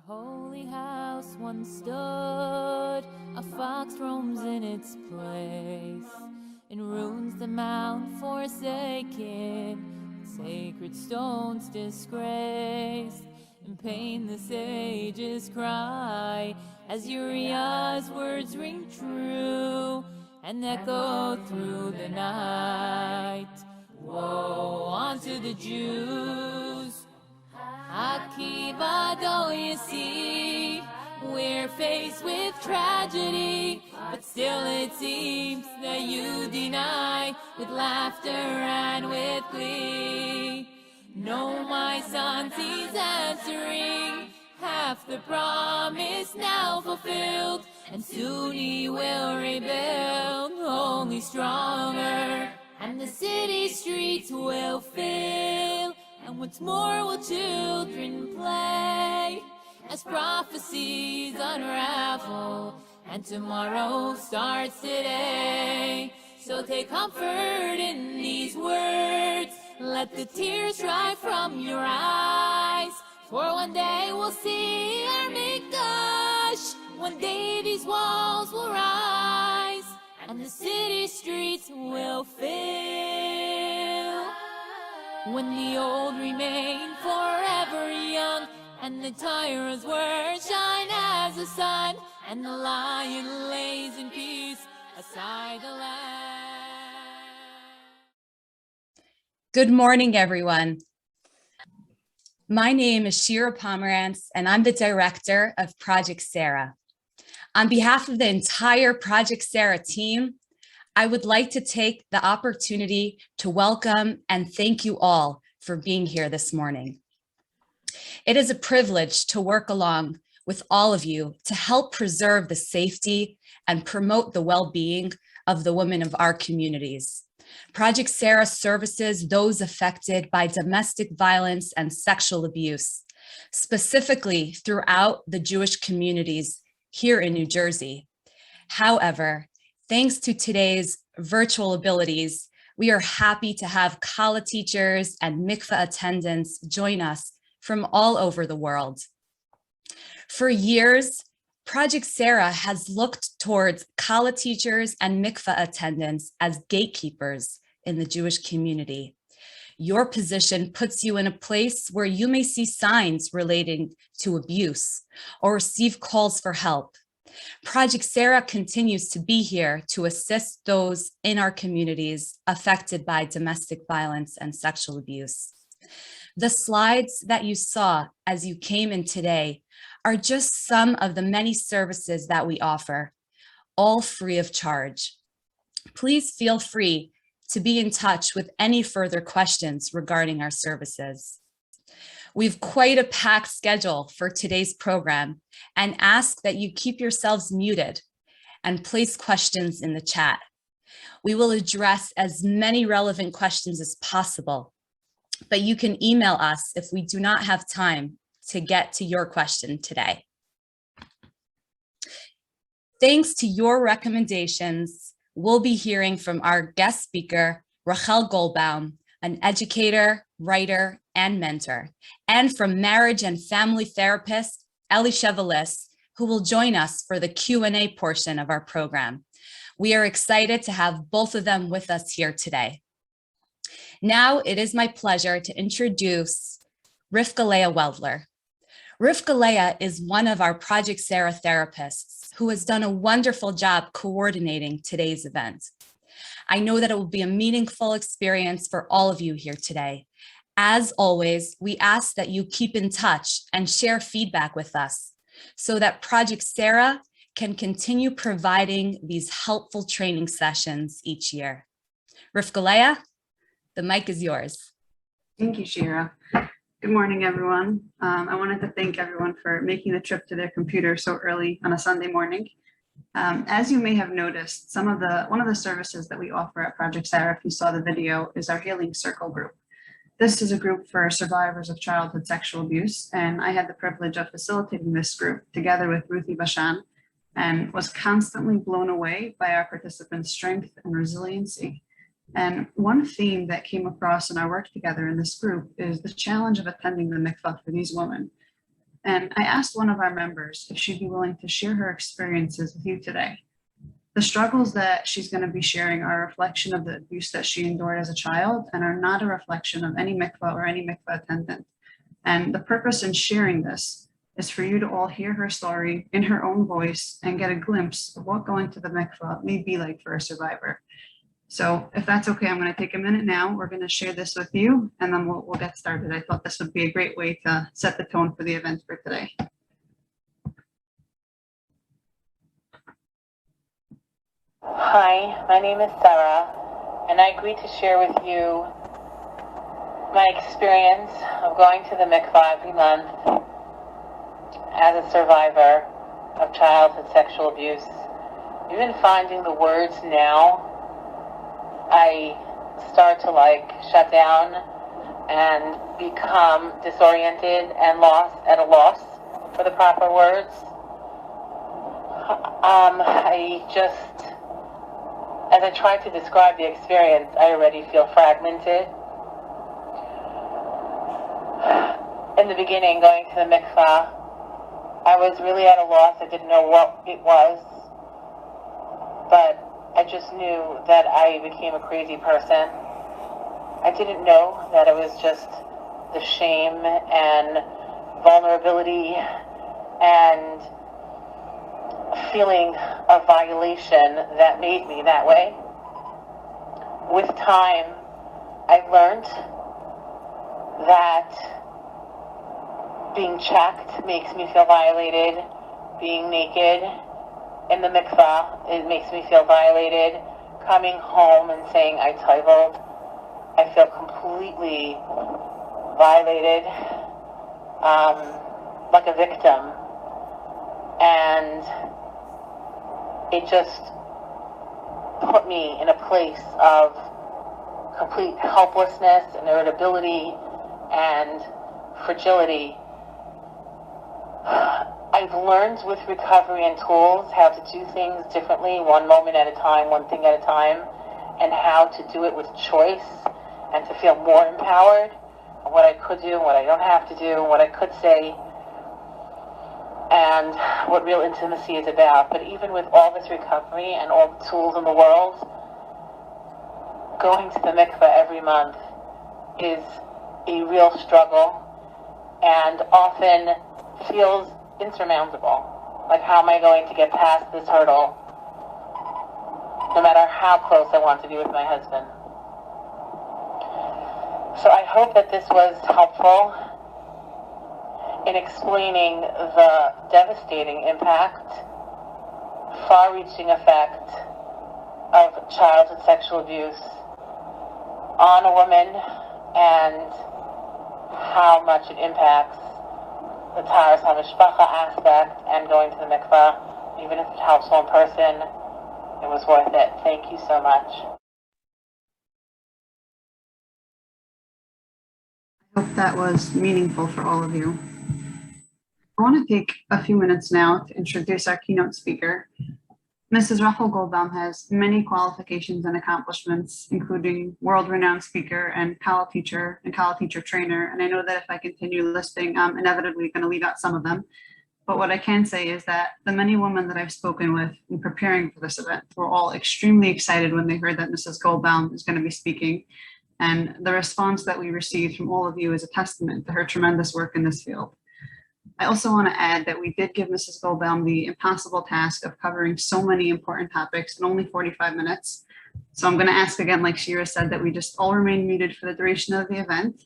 Our holy house once stood, a fox roams in its place. In ruins the mount forsaken, sacred stones disgraced. In pain the sages cry, as Uriah's words ring true, and echo through the night. Woe unto the Jews! Akiva, don't you see? We're faced with tragedy, but still it seems that you deny with laughter and with glee. No, my son, he's answering, half the promise now fulfilled, and soon he will rebuild, only stronger, and the city streets will fill. And once more will children play, as prophecies unravel, and tomorrow starts today. So take comfort in these words, let the tears dry from your eyes, for one day we'll see our Mikvah. One day these walls will rise, and the city streets will fill. When the old remain forever young, and the tyrant's words shine as the sun, and the lion lays in peace aside the land. Good morning, everyone. My name is Shira Pomerantz, and I'm the director of Project S.A.R.A.H. On behalf of the entire Project S.A.R.A.H. team, I would like to take the opportunity to welcome and thank you all for being here this morning. It is a privilege to work along with all of you to help preserve the safety and promote the well-being of the women of our communities. Project S.A.R.A.H. services those affected by domestic violence and sexual abuse, specifically throughout the Jewish communities here in New Jersey. However, thanks to today's virtual abilities, we are happy to have Kallah teachers and Mikvah attendants join us from all over the world. For years, Project S.A.R.A.H. has looked towards Kallah teachers and Mikvah attendants as gatekeepers in the Jewish community. Your position puts you in a place where you may see signs relating to abuse or receive calls for help. Project S.A.R.A.H. continues to be here to assist those in our communities affected by domestic violence and sexual abuse. The slides that you saw as you came in today are just some of the many services that we offer, all free of charge. Please feel free to be in touch with any further questions regarding our services. We've quite a packed schedule for today's program and ask that you keep yourselves muted and place questions in the chat. We will address as many relevant questions as possible, but you can email us if we do not have time to get to your question today. Thanks to your recommendations, we'll be hearing from our guest speaker, Rachel Goldbaum, an educator, writer, and mentor, and from marriage and family therapist, Eli Chevalis, who will join us for the Q&A portion of our program. We are excited to have both of them with us here today. Now it is my pleasure to introduce Rivka Leah Weldler. Rivka Leah is one of our Project S.A.R.A.H. therapists who has done a wonderful job coordinating today's event. I know that it will be a meaningful experience for all of you here today. As always, we ask that you keep in touch and share feedback with us so that Project S.A.R.A.H. can continue providing these helpful training sessions each year. Rivka Leah, the mic is yours. Thank you, Shira. Good morning, everyone. I wanted to thank everyone for making the trip to their computer so early on a Sunday morning. As you may have noticed, one of the services that we offer at Project S.A.R.A.H., if you saw the video, is our Healing Circle group. This is a group for survivors of childhood sexual abuse, and I had the privilege of facilitating this group together with Ruthie Bashan, and was constantly blown away by our participants' strength and resiliency. And one theme that came across in our work together in this group is the challenge of attending the mikvah for these women. And I asked one of our members if she'd be willing to share her experiences with you today. The struggles that she's going to be sharing are a reflection of the abuse that she endured as a child and are not a reflection of any mikvah or any mikvah attendant. And the purpose in sharing this is for you to all hear her story in her own voice and get a glimpse of what going to the mikvah may be like for a survivor. So if that's okay, I'm going to take a minute now. We're going to share this with you, and then we'll get started. I thought this would be a great way to set the tone for the event for today. Hi, my name is Sarah, and I agreed to share with you my experience of going to the mikvah every month as a survivor of childhood sexual abuse. Even finding the words now, I start to shut down and become disoriented and at a loss for the proper words. As I try to describe the experience, I already feel fragmented. In the beginning, going to the mikvah, I was really at a loss. I didn't know what it was, but I just knew that I became a crazy person. I didn't know that it was just the shame and vulnerability and feeling of violation that made me that way. With time, I learned that being checked makes me feel violated. Being naked in the mikvah, it makes me feel violated. Coming home and saying I toiveled, I feel completely violated, like a victim. And it just put me in a place of complete helplessness and irritability and fragility. I've learned with recovery and tools how to do things differently, one moment at a time, one thing at a time, and how to do it with choice and to feel more empowered on what I could do and what I don't have to do and what I could say, and what real intimacy is about. But even with all this recovery and all the tools in the world, going to the mikvah every month is a real struggle and often feels insurmountable. Like, how am I going to get past this hurdle, no matter how close I want to be with my husband? So I hope that this was helpful in explaining the devastating impact, far-reaching effect of childhood sexual abuse on a woman and how much it impacts the Taharas HaMishpacha aspect and going to the mikvah. Even if it helps one person, it was worth it. Thank you so much. I hope that was meaningful for all of you. I want to take a few minutes now to introduce our keynote speaker. Mrs. Rachel Goldbaum has many qualifications and accomplishments, including world-renowned speaker and Kallah teacher trainer. And I know that if I continue listing, I'm inevitably going to leave out some of them. But what I can say is that the many women that I've spoken with in preparing for this event were all extremely excited when they heard that Mrs. Goldbaum is going to be speaking. And the response that we received from all of you is a testament to her tremendous work in this field. I also want to add that we did give Mrs. Goldbaum the impossible task of covering so many important topics in only 45 minutes. So I'm going to ask again, like Shira said, that we just all remain muted for the duration of the event.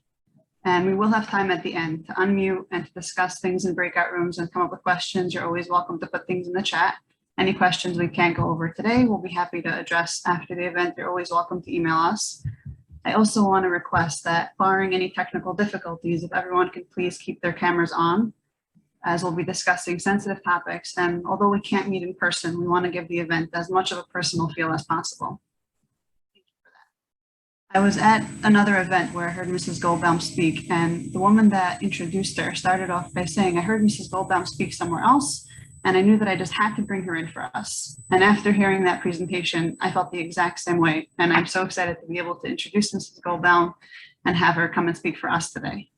And we will have time at the end to unmute and to discuss things in breakout rooms and come up with questions. You're always welcome to put things in the chat. Any questions we can't go over today, we'll be happy to address after the event. You're always welcome to email us. I also want to request that, barring any technical difficulties, if everyone can please keep their cameras on, as we'll be discussing sensitive topics. And although we can't meet in person, we want to give the event as much of a personal feel as possible. Thank you for that. I was at another event where I heard Mrs. Goldbaum speak, and the woman that introduced her started off by saying, I heard Mrs. Goldbaum speak somewhere else, and I knew that I just had to bring her in for us. And after hearing that presentation, I felt the exact same way. And I'm so excited to be able to introduce Mrs. Goldbaum and have her come and speak for us today.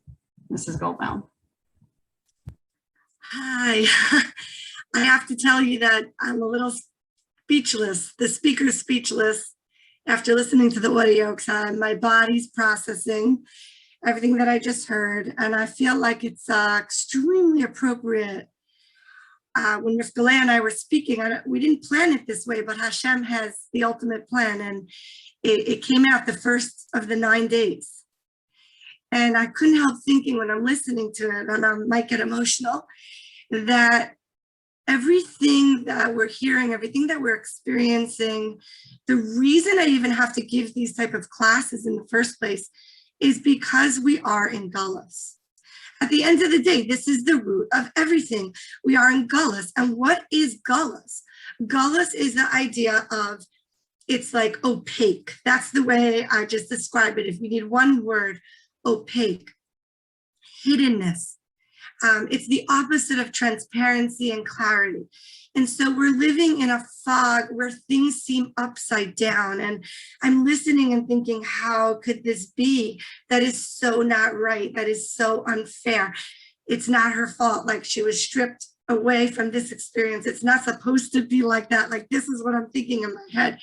Mrs. Goldbaum. Hi. I have to tell you that I'm a little speechless. The speaker's speechless after listening to the audio. My body's processing everything that I just heard, and I feel like it's extremely appropriate. When Ms. Kallah and I were speaking, we didn't plan it this way, but Hashem has the ultimate plan, and it came out the first of the 9 days. And I couldn't help thinking when I'm listening to it, and I might get emotional, that everything that we're hearing, everything that we're experiencing, the reason I even have to give these type of classes in the first place is because we are in Galus. At the end of the day, this is the root of everything. We are in Galus. And what is Galus? Galus is the idea of, it's like opaque. That's the way I just describe it. If we need one word, opaque, hiddenness. It's the opposite of transparency and clarity. And so we're living in a fog where things seem upside down. And I'm listening and thinking, how could this be? That is so not right. That is so unfair. It's not her fault. Like, she was stripped away from this experience. It's not supposed to be like that. Like, this is what I'm thinking in my head.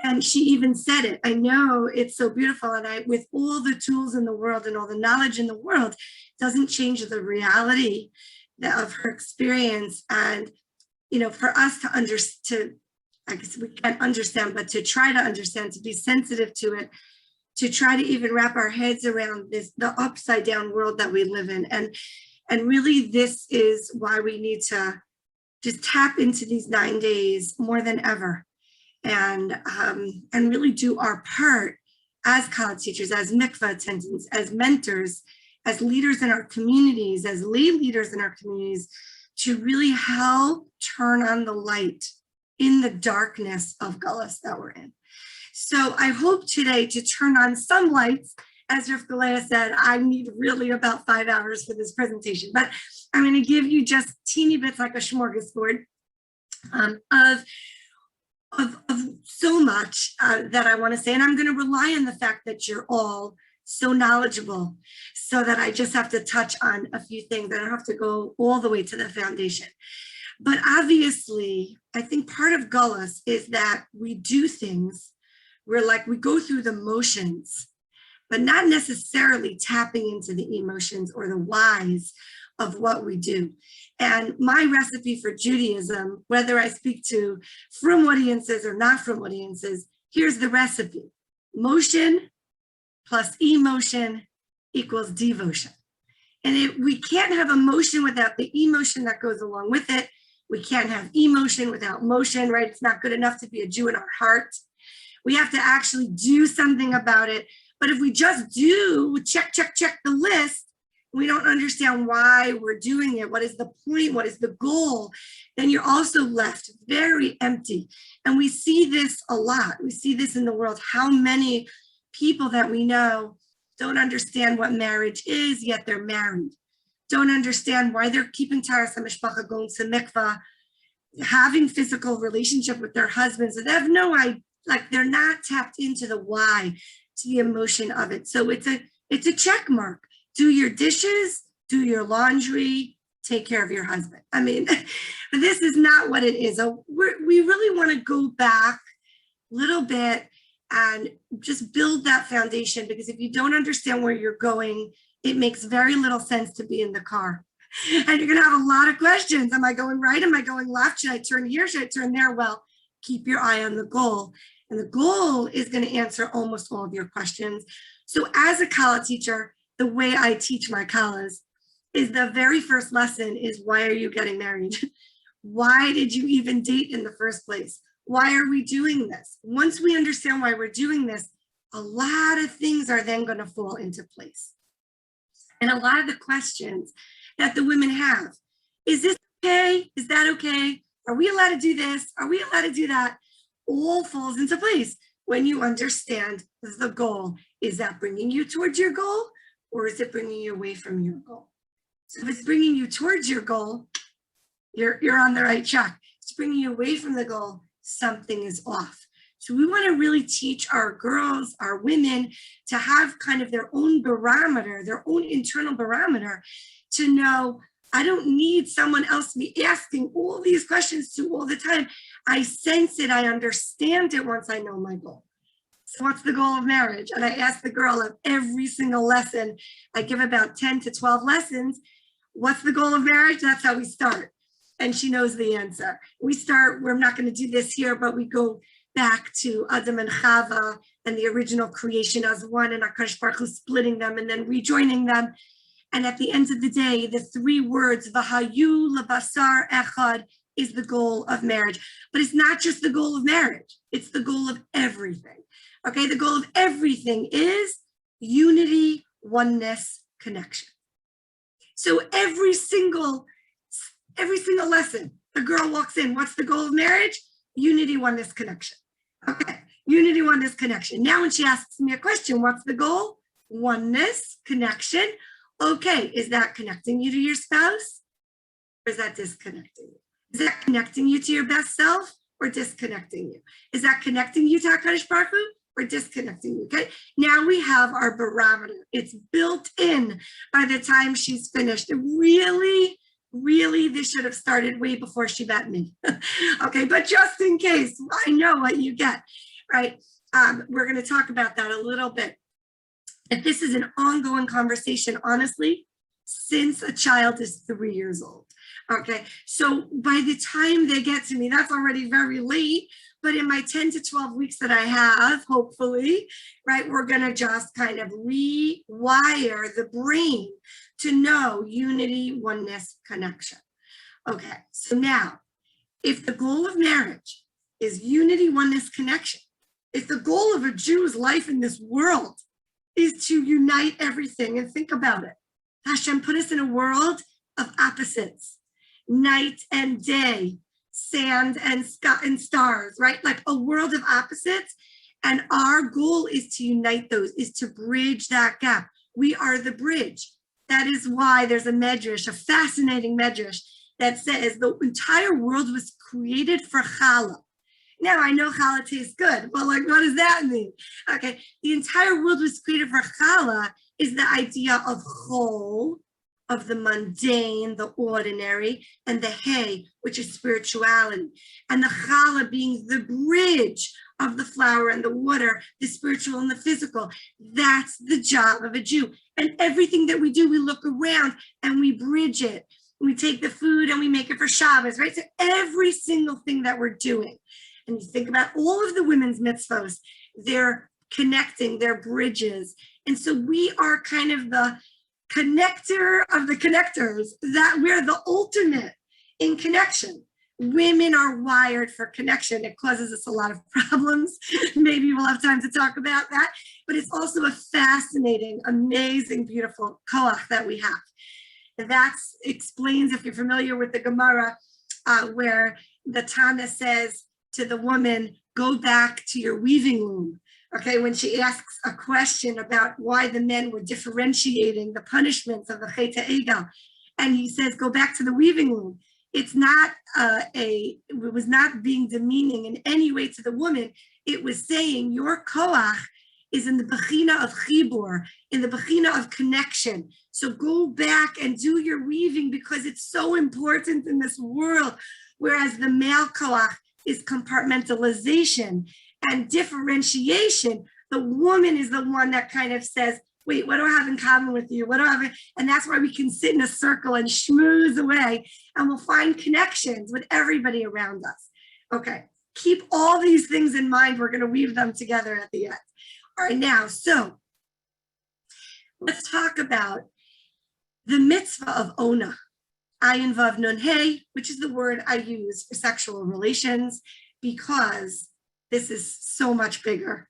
And she even said it. I know it's so beautiful. And with all the tools in the world and all the knowledge in the world, doesn't change the reality of her experience. And, you know, for us to understand, I guess we can't understand, but to try to understand, to be sensitive to it, to try to even wrap our heads around this, the upside down world that we live in. And really, this is why we need to just tap into these 9 days more than ever. And really do our part as Kallah teachers, as Mikvah attendants, as mentors, as leaders in our communities, as lay leaders in our communities, to really help turn on the light in the darkness of Galus that we're in. So I hope today to turn on some lights. As Rav Kallah said, I need really about 5 hours for this presentation, but I'm going to give you just teeny bits, like a smorgasbord, of so much that I want to say. And I'm going to rely on the fact that you're all so knowledgeable, so that I just have to touch on a few things. I don't have to go all the way to the foundation. But obviously, I think part of Galus is that we do things where, like, we go through the motions, but not necessarily tapping into the emotions or the whys of what we do. And my recipe for Judaism, whether I speak to frum audiences or not frum audiences, here's the recipe. Motion plus emotion equals devotion. And we can't have emotion without the emotion that goes along with it. We can't have emotion without motion, right? It's not good enough to be a Jew in our heart. We have to actually do something about it. But if we just do, check the list, we don't understand why we're doing it, what is the point, what is the goal, then you're also left very empty. And we see this a lot. We see this in the world. How many people that we know don't understand what marriage is, yet they're married. Don't understand why they're keeping taras hamishpacha, going to mikvah, having physical relationship with their husbands. So they have no idea, like, they're not tapped into the why, to the emotion of it. So it's a check mark. Do your dishes, do your laundry, take care of your husband. I mean, this is not what it is. We really want to go back a little bit and just build that foundation, because if you don't understand where you're going, it makes very little sense to be in the car. And you're going to have a lot of questions. Am I going right? Am I going left? Should I turn here? Should I turn there? Well, keep your eye on the goal. And the goal is going to answer almost all of your questions. So as a Kallah teacher, the way I teach my Kallahs is the very first lesson is, why are you getting married? Why did you even date in the first place? Why are we doing this? Once we understand why we're doing this, a lot of things are then going to fall into place. And a lot of the questions that the women have, is this okay? Is that okay? Are we allowed to do this? Are we allowed to do that? All falls into place when you understand the goal. Is that bringing you towards your goal, or is it bringing you away from your goal? So if it's bringing you towards your goal, you're on the right track. If it's bringing you away from the goal, something is off. So we want to really teach our girls, our women, to have kind of their own barometer, their own internal barometer, to know I don't need someone else to be asking all these questions to all the time. I sense it, I understand it once I know my goal. So what's the goal of marriage? And I ask the girl of every single lesson. I give about 10 to 12 lessons. What's the goal of marriage? That's how we start. And she knows the answer. We start, we're not going to do this here, but we go back to Adam and Chava and the original creation as one, and HaKadosh Baruch Hu splitting them and then rejoining them. And at the end of the day, the three words, V'hayu lebasar echad, is the goal of marriage. But it's not just the goal of marriage. It's the goal of everything. Okay, the goal of everything is unity, oneness, connection. So every single lesson, the girl walks in, what's the goal of marriage? Unity, oneness, connection. Okay, unity, oneness, connection. Now when she asks me a question, what's the goal? Oneness, connection. Okay, is that connecting you to your spouse? Or is that disconnecting you? Is that connecting you to your best self or disconnecting you? Is that connecting you to HaKadosh Baruch Hu or disconnecting you? Okay, now we have our barometer. It's built in by the time she's finished. Really, this should have started way before she met me. Okay, but just in case, I know what you get, right? We're going to talk about that a little bit. And this is an ongoing conversation, honestly, since a child is 3 years old. Okay, so by the time they get to me, that's already very late. But in my 10 to 12 weeks that I have, hopefully, right, we're going to just kind of rewire the brain to know unity, oneness, connection. Okay, so now, if the goal of marriage is unity, oneness, connection, if the goal of a Jew's life in this world is to unite everything, and think about it, Hashem put us in a world of opposites, night and day, sand and sky and stars, right? Like a world of opposites. And our goal is to unite those, is to bridge that gap. We are the bridge. That is why there's a medrash, a fascinating medrash, that says the entire world was created for Kallah. Now, I know Kallah tastes good, but like, what does that mean? Okay, the entire world was created for Kallah is the idea of chol, of the mundane, the ordinary, and the hay, which is spirituality. And the Kallah being the bridge of the flower and the water, the spiritual and the physical. That's the job of a Jew. And everything that we do, we look around and we bridge it. We take the food and we make it for Shabbos, right? So every single thing that we're doing, and you think about all of the women's mitzvos, they're connecting, they're bridges. And so we are kind of the connector of the connectors, that we're the ultimate in connection. Women are wired for connection. It causes us a lot of problems. Maybe we'll have time to talk about that, but it's also a fascinating, amazing, beautiful koach that we have. And that explains, if you're familiar with the Gemara, where the Tana says to the woman, go back to your weaving loom. Okay, when she asks a question about why the men were differentiating the punishments of the Chet HaEgel, and he says, go back to the weaving loom. It's not it was not being demeaning in any way to the woman. It was saying your koach is in the bechina of chibur, in the bechina of connection. So go back and do your weaving because it's so important in this world. Whereas the male koach is compartmentalization and differentiation. The woman is the one that kind of says, wait, what do I have in common with you? What do I have? And that's why we can sit in a circle and schmooze away, and we'll find connections with everybody around us. Okay, keep all these things in mind. We're going to weave them together at the end. All right, now, so let's talk about the mitzvah of ona. Ayin vav nun hey, which is the word I use for sexual relations, because this is so much bigger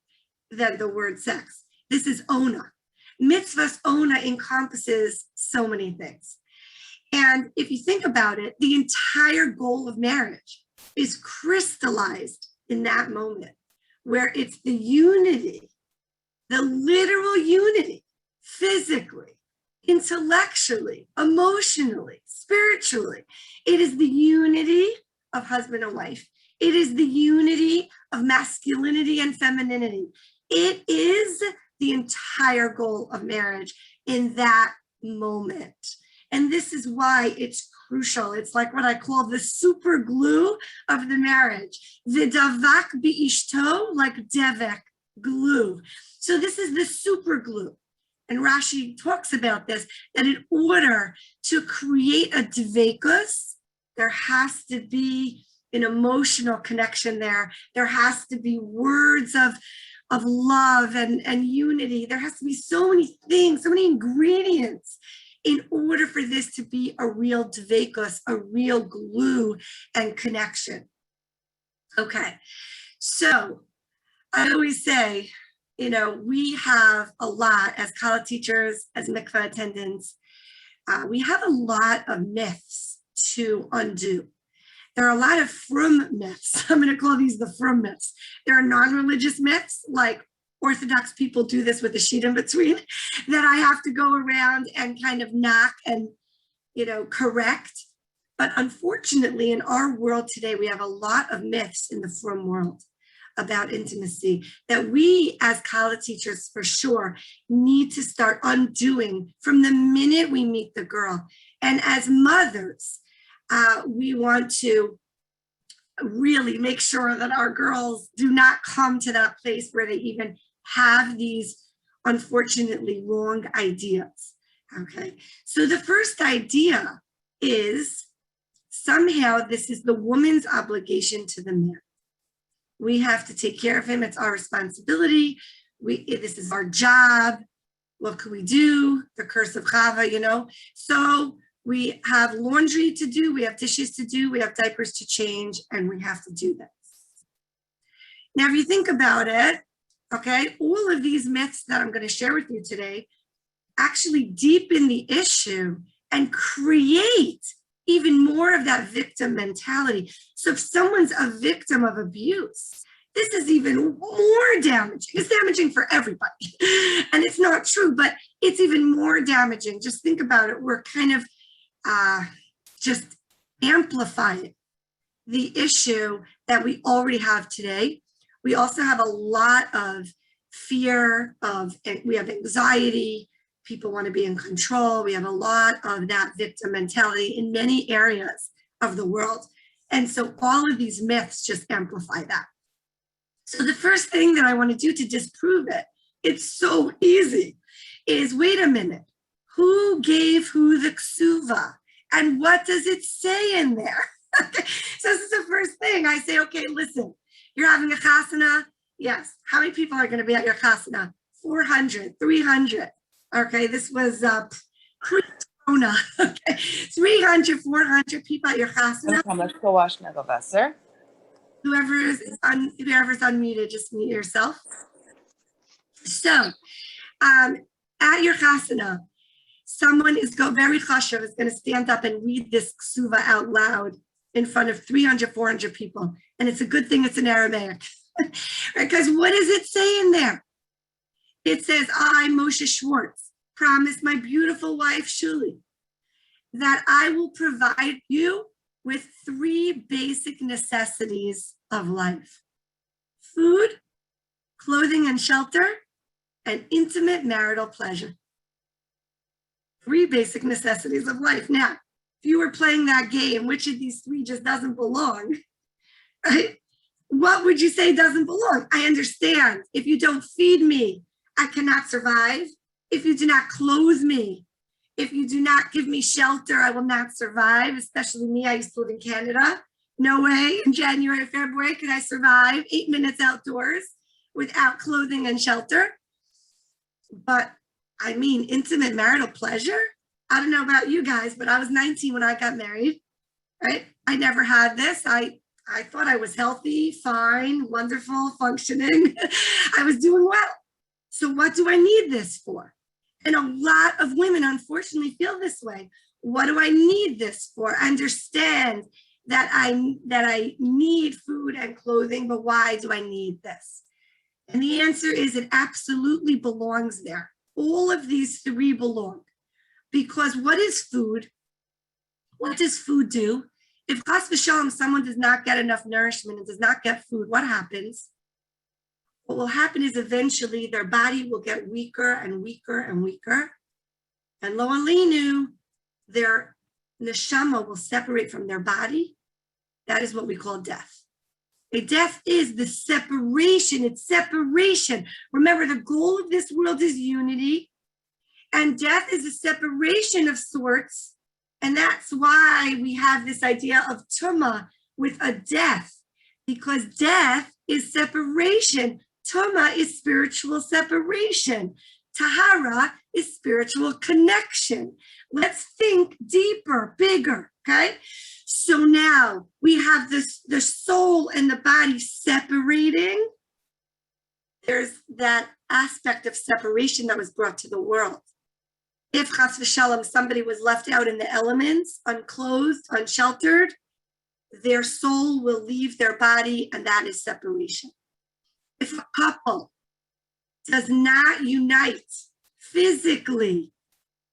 than the word sex. This is ona. Mitzvah's ona encompasses so many things. And if you think about it, the entire goal of marriage is crystallized in that moment, where it's the unity, the literal unity, physically, intellectually, emotionally, spiritually. It is the unity of husband and wife. It is the unity of masculinity and femininity. It is the entire goal of marriage in that moment. And this is why it's crucial. It's like what I call the super glue of the marriage. V'davak bi'ishto, like devek, glue. So this is the super glue. And Rashi talks about this, that in order to create a dveikus, there has to be an emotional connection there. There has to be words of love and unity. There has to be so many things, so many ingredients in order for this to be a real dveikus, a real glue and connection. Okay, so I always say, you know, we have a lot as Kallah teachers, as Mikvah attendants, we have a lot of myths to undo. There are a lot of frum myths. I'm going to call these the frum myths. There are non-religious myths, like Orthodox people do this with a sheet in between, that I have to go around and kind of knock and, you know, correct. But unfortunately, in our world today, we have a lot of myths in the frum world about intimacy that we as Kallah teachers for sure need to start undoing from the minute we meet the girl. And as mothers, we want to really make sure that our girls do not come to that place where they even have these unfortunately wrong ideas. Okay, so the first idea is somehow this is the woman's obligation to the man. We have to take care of him. It's our responsibility. This is our job. What can we do? The curse of Chava, you know? So we have laundry to do. We have dishes to do. We have diapers to change, and we have to do this. Now, if you think about it, okay, all of these myths that I'm going to share with you today actually deepen the issue and create even more of that victim mentality. So if someone's a victim of abuse, this is even more damaging. It's damaging for everybody. And it's not true, but it's even more damaging. Just think about it. We're kind of just amplifying the issue that we already have today. We also have a lot of fear we have anxiety. People want to be in control. We have a lot of that victim mentality in many areas of the world. And so all of these myths just amplify that. So the first thing that I want to do to disprove it, it's so easy, is wait a minute. Who gave who the ksuva? And what does it say in there? So this is the first thing. I say, okay, listen, you're having a chasana. Yes. How many people are going to be at your chasana? 400, 300. Okay, this was pre-corona. Okay, 300, 400 people at your chasana. Let's go wash Nagelvesser. Whoever's unmuted, just mute yourself. So, at your chasana, someone is very chashuv is going to stand up and read this ksuva out loud in front of 300, 400 people, and it's a good thing it's in Aramaic, right? Because what does it say in there? It says, I, Moshe Schwartz, promise my beautiful wife, Shuli, that I will provide you with 3 basic necessities of life: food, clothing and shelter, and intimate marital pleasure. 3 basic necessities of life. Now, if you were playing that game, which of these 3 just doesn't belong, right? What would you say doesn't belong? I understand. If you don't feed me, I cannot survive. If you do not clothe me, if you do not give me shelter, I will not survive, especially me. I used to live in Canada. No way in January or February could I survive 8 minutes outdoors without clothing and shelter. But I mean, intimate marital pleasure. I don't know about you guys, but I was 19 when I got married, right? I never had this. I thought I was healthy, fine, wonderful, functioning. I was doing well. So what do I need this for? And a lot of women, unfortunately, feel this way. What do I need this for? I understand that I need food and clothing, but why do I need this? And the answer is it absolutely belongs there. All of these 3 belong. Because what is food? What does food do? If chas v'shalom, someone does not get enough nourishment and does not get food, what happens? What will happen is eventually their body will get weaker and weaker and weaker. And lo alinu, their neshama will separate from their body. That is what we call death. A death is the separation. It's separation. Remember, the goal of this world is unity, and death is a separation of sorts. And that's why we have this idea of tuma with a death, because death is separation. Tuma is spiritual separation. Tahara is spiritual connection. Let's think deeper, bigger, okay? So now we have the soul and the body separating. There's that aspect of separation that was brought to the world. If chas v'shalom, somebody was left out in the elements, unclothed, unsheltered, their soul will leave their body, and that is separation. If a couple does not unite physically,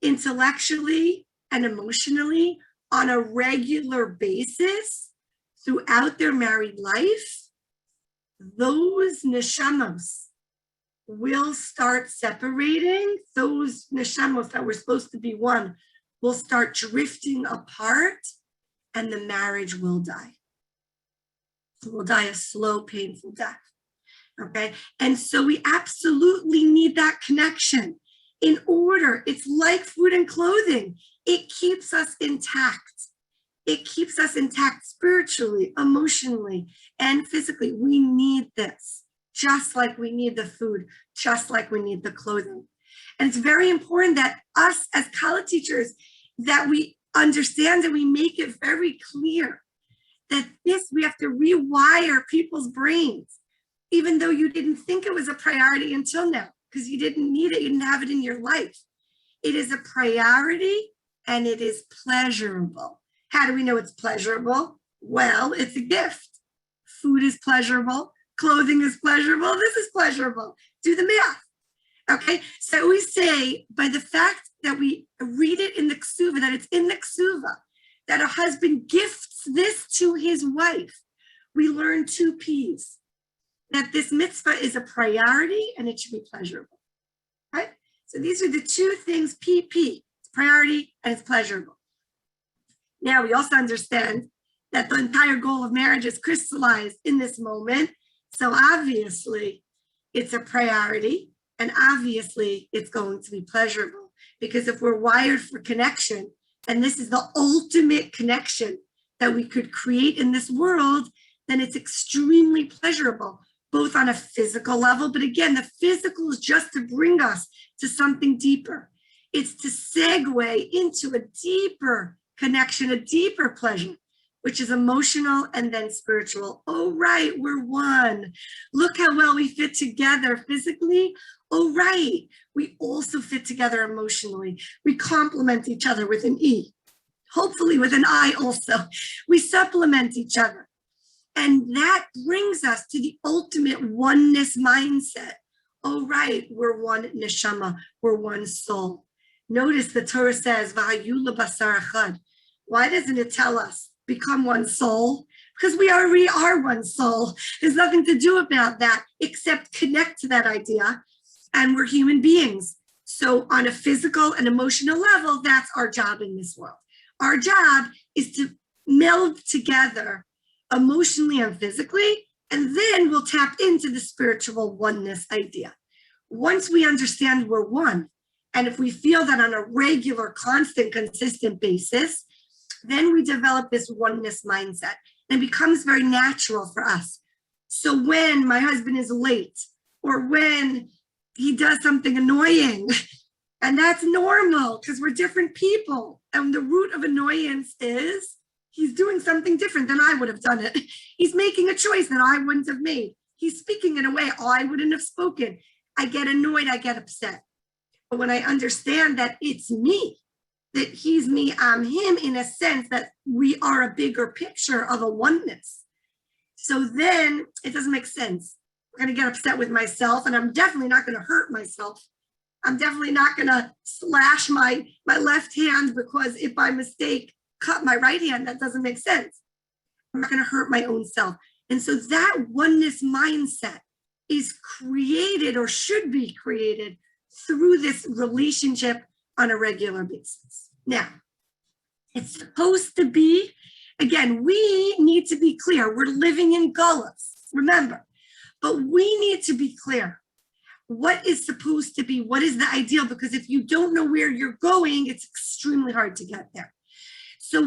intellectually, and emotionally on a regular basis throughout their married life, those neshamos will start separating. Those neshamos that were supposed to be one will start drifting apart, and the marriage will die. It will die a slow, painful death. Okay, and so we absolutely need that connection in order. It's like food and clothing. It keeps us intact. It keeps us intact spiritually, emotionally, and physically. We need this, just like we need the food, just like we need the clothing. And it's very important that us as Kallah teachers, that we understand and we make it very clear that this, we have to rewire people's brains, even though you didn't think it was a priority until now, because you didn't need it, you didn't have it in your life. It is a priority, and it is pleasurable. How do we know it's pleasurable? Well, it's a gift. Food is pleasurable. Clothing is pleasurable. This is pleasurable. Do the math. Okay, so we say by the fact that we read it in the ksuva, that it's in the ksuva, that a husband gifts this to his wife, we learn two P's. That this mitzvah is a priority and it should be pleasurable, right? So these are the two things, PP, it's priority and it's pleasurable. Now we also understand that the entire goal of marriage is crystallized in this moment. So obviously it's a priority and obviously it's going to be pleasurable, because if we're wired for connection, and this is the ultimate connection that we could create in this world, then it's extremely pleasurable, both on a physical level, but again, the physical is just to bring us to something deeper. It's to segue into a deeper connection, a deeper pleasure, which is emotional and then spiritual. Oh, right, we're one. Look how well we fit together physically. Oh, right, we also fit together emotionally. We complement each other with an E, hopefully with an I also. We supplement each other. And that brings us to the ultimate oneness mindset. Oh, right, we're one neshama, we're one soul. Notice the Torah says, S.A.R.A.H. Why doesn't it tell us become one soul? Because we already are one soul. There's nothing to do about that except connect to that idea. And we're human beings. So on a physical and emotional level, that's our job in this world. Our job is to meld together emotionally and physically, and then we'll tap into the spiritual oneness idea. Once we understand we're one, and if we feel that on a regular, constant, consistent basis, then we develop this oneness mindset, and it becomes very natural for us. So when my husband is late, or when he does something annoying, and that's normal because we're different people, and the root of annoyance is he's doing something different than I would have done it. He's making a choice that I wouldn't have made. He's speaking in a way I wouldn't have spoken. I get annoyed, I get upset. But when I understand that it's me, that he's me, I'm him, in a sense that we are a bigger picture of a oneness. So then it doesn't make sense. I'm going to get upset with myself, and I'm definitely not going to hurt myself. I'm definitely not going to slash my left hand because if by mistake cut my right hand, that doesn't make sense. I'm not going to hurt my own self. And so that oneness mindset is created, or should be created, through this relationship on a regular basis. Now, It's supposed to be, again, we need to be clear. We're living in gullahs, remember, but we need to be clear. What is supposed to be? What is the ideal? Because if you don't know where you're going, it's extremely hard to get there. So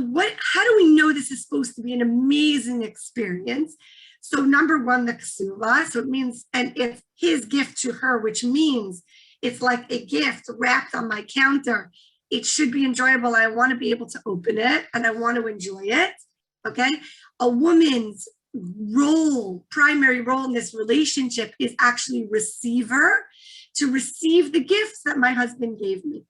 how do we know this is supposed to be an amazing experience? So number one, the ksuva. So it means, and it's his gift to her, which means it's like a gift wrapped on my counter. It should be enjoyable. I want to be able to open it and I want to enjoy it. Okay. A woman's role, primary role in this relationship is actually receiver, to receive the gifts that my husband gave me.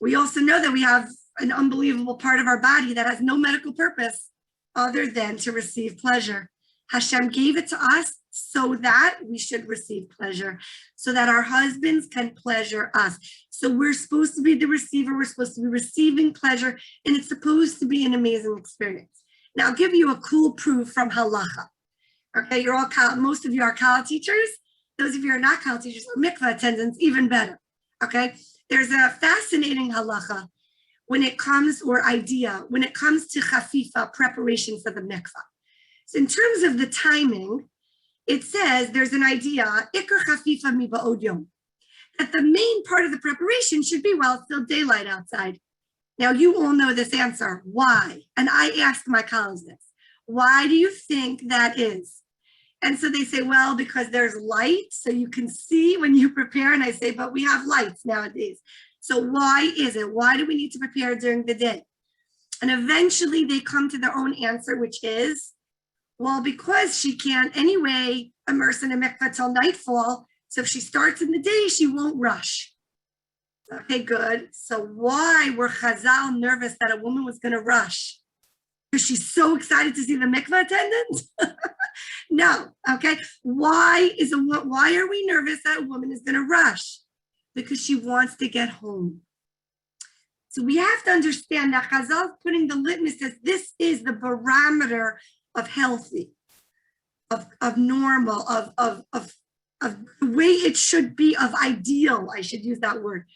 We also know that we have an unbelievable part of our body that has no medical purpose other than to receive pleasure. Hashem gave it to us so that we should receive pleasure, so that our husbands can pleasure us. So we're supposed to be the receiver, we're supposed to be receiving pleasure, and it's supposed to be an amazing experience. Now, I'll give you a cool proof from halacha. Okay, you're all most of you are Kallah teachers. Those of you who are not Kallah teachers or Mikvah attendants, even better. Okay, there's a fascinating halacha when it comes, or idea, when it comes to chafifa, preparation for the mikvah. So in terms of the timing, it says there's an idea, ikar chafifa mi ba'od yom, that the main part of the preparation should be while it's still daylight outside. Now, you all know this answer. Why? And I ask my colleagues this. Why do you think that is? And so they say, well, because there's light, so you can see when you prepare. And I say, but we have lights nowadays. So why is it? Why do we need to prepare during the day? And eventually they come to their own answer, which is, well, because she can't anyway immerse in a mikvah till nightfall. So if she starts in the day, she won't rush. Okay, good. So why were Chazal nervous that a woman was going to rush? Because she's so excited to see the mikvah attendant? No. Okay. Why are we nervous that a woman is going to rush? Because she wants to get home. So we have to understand that Chazal is putting the litmus test. This is the barometer of healthy, of normal, of the way it should be, of ideal. I should use that word.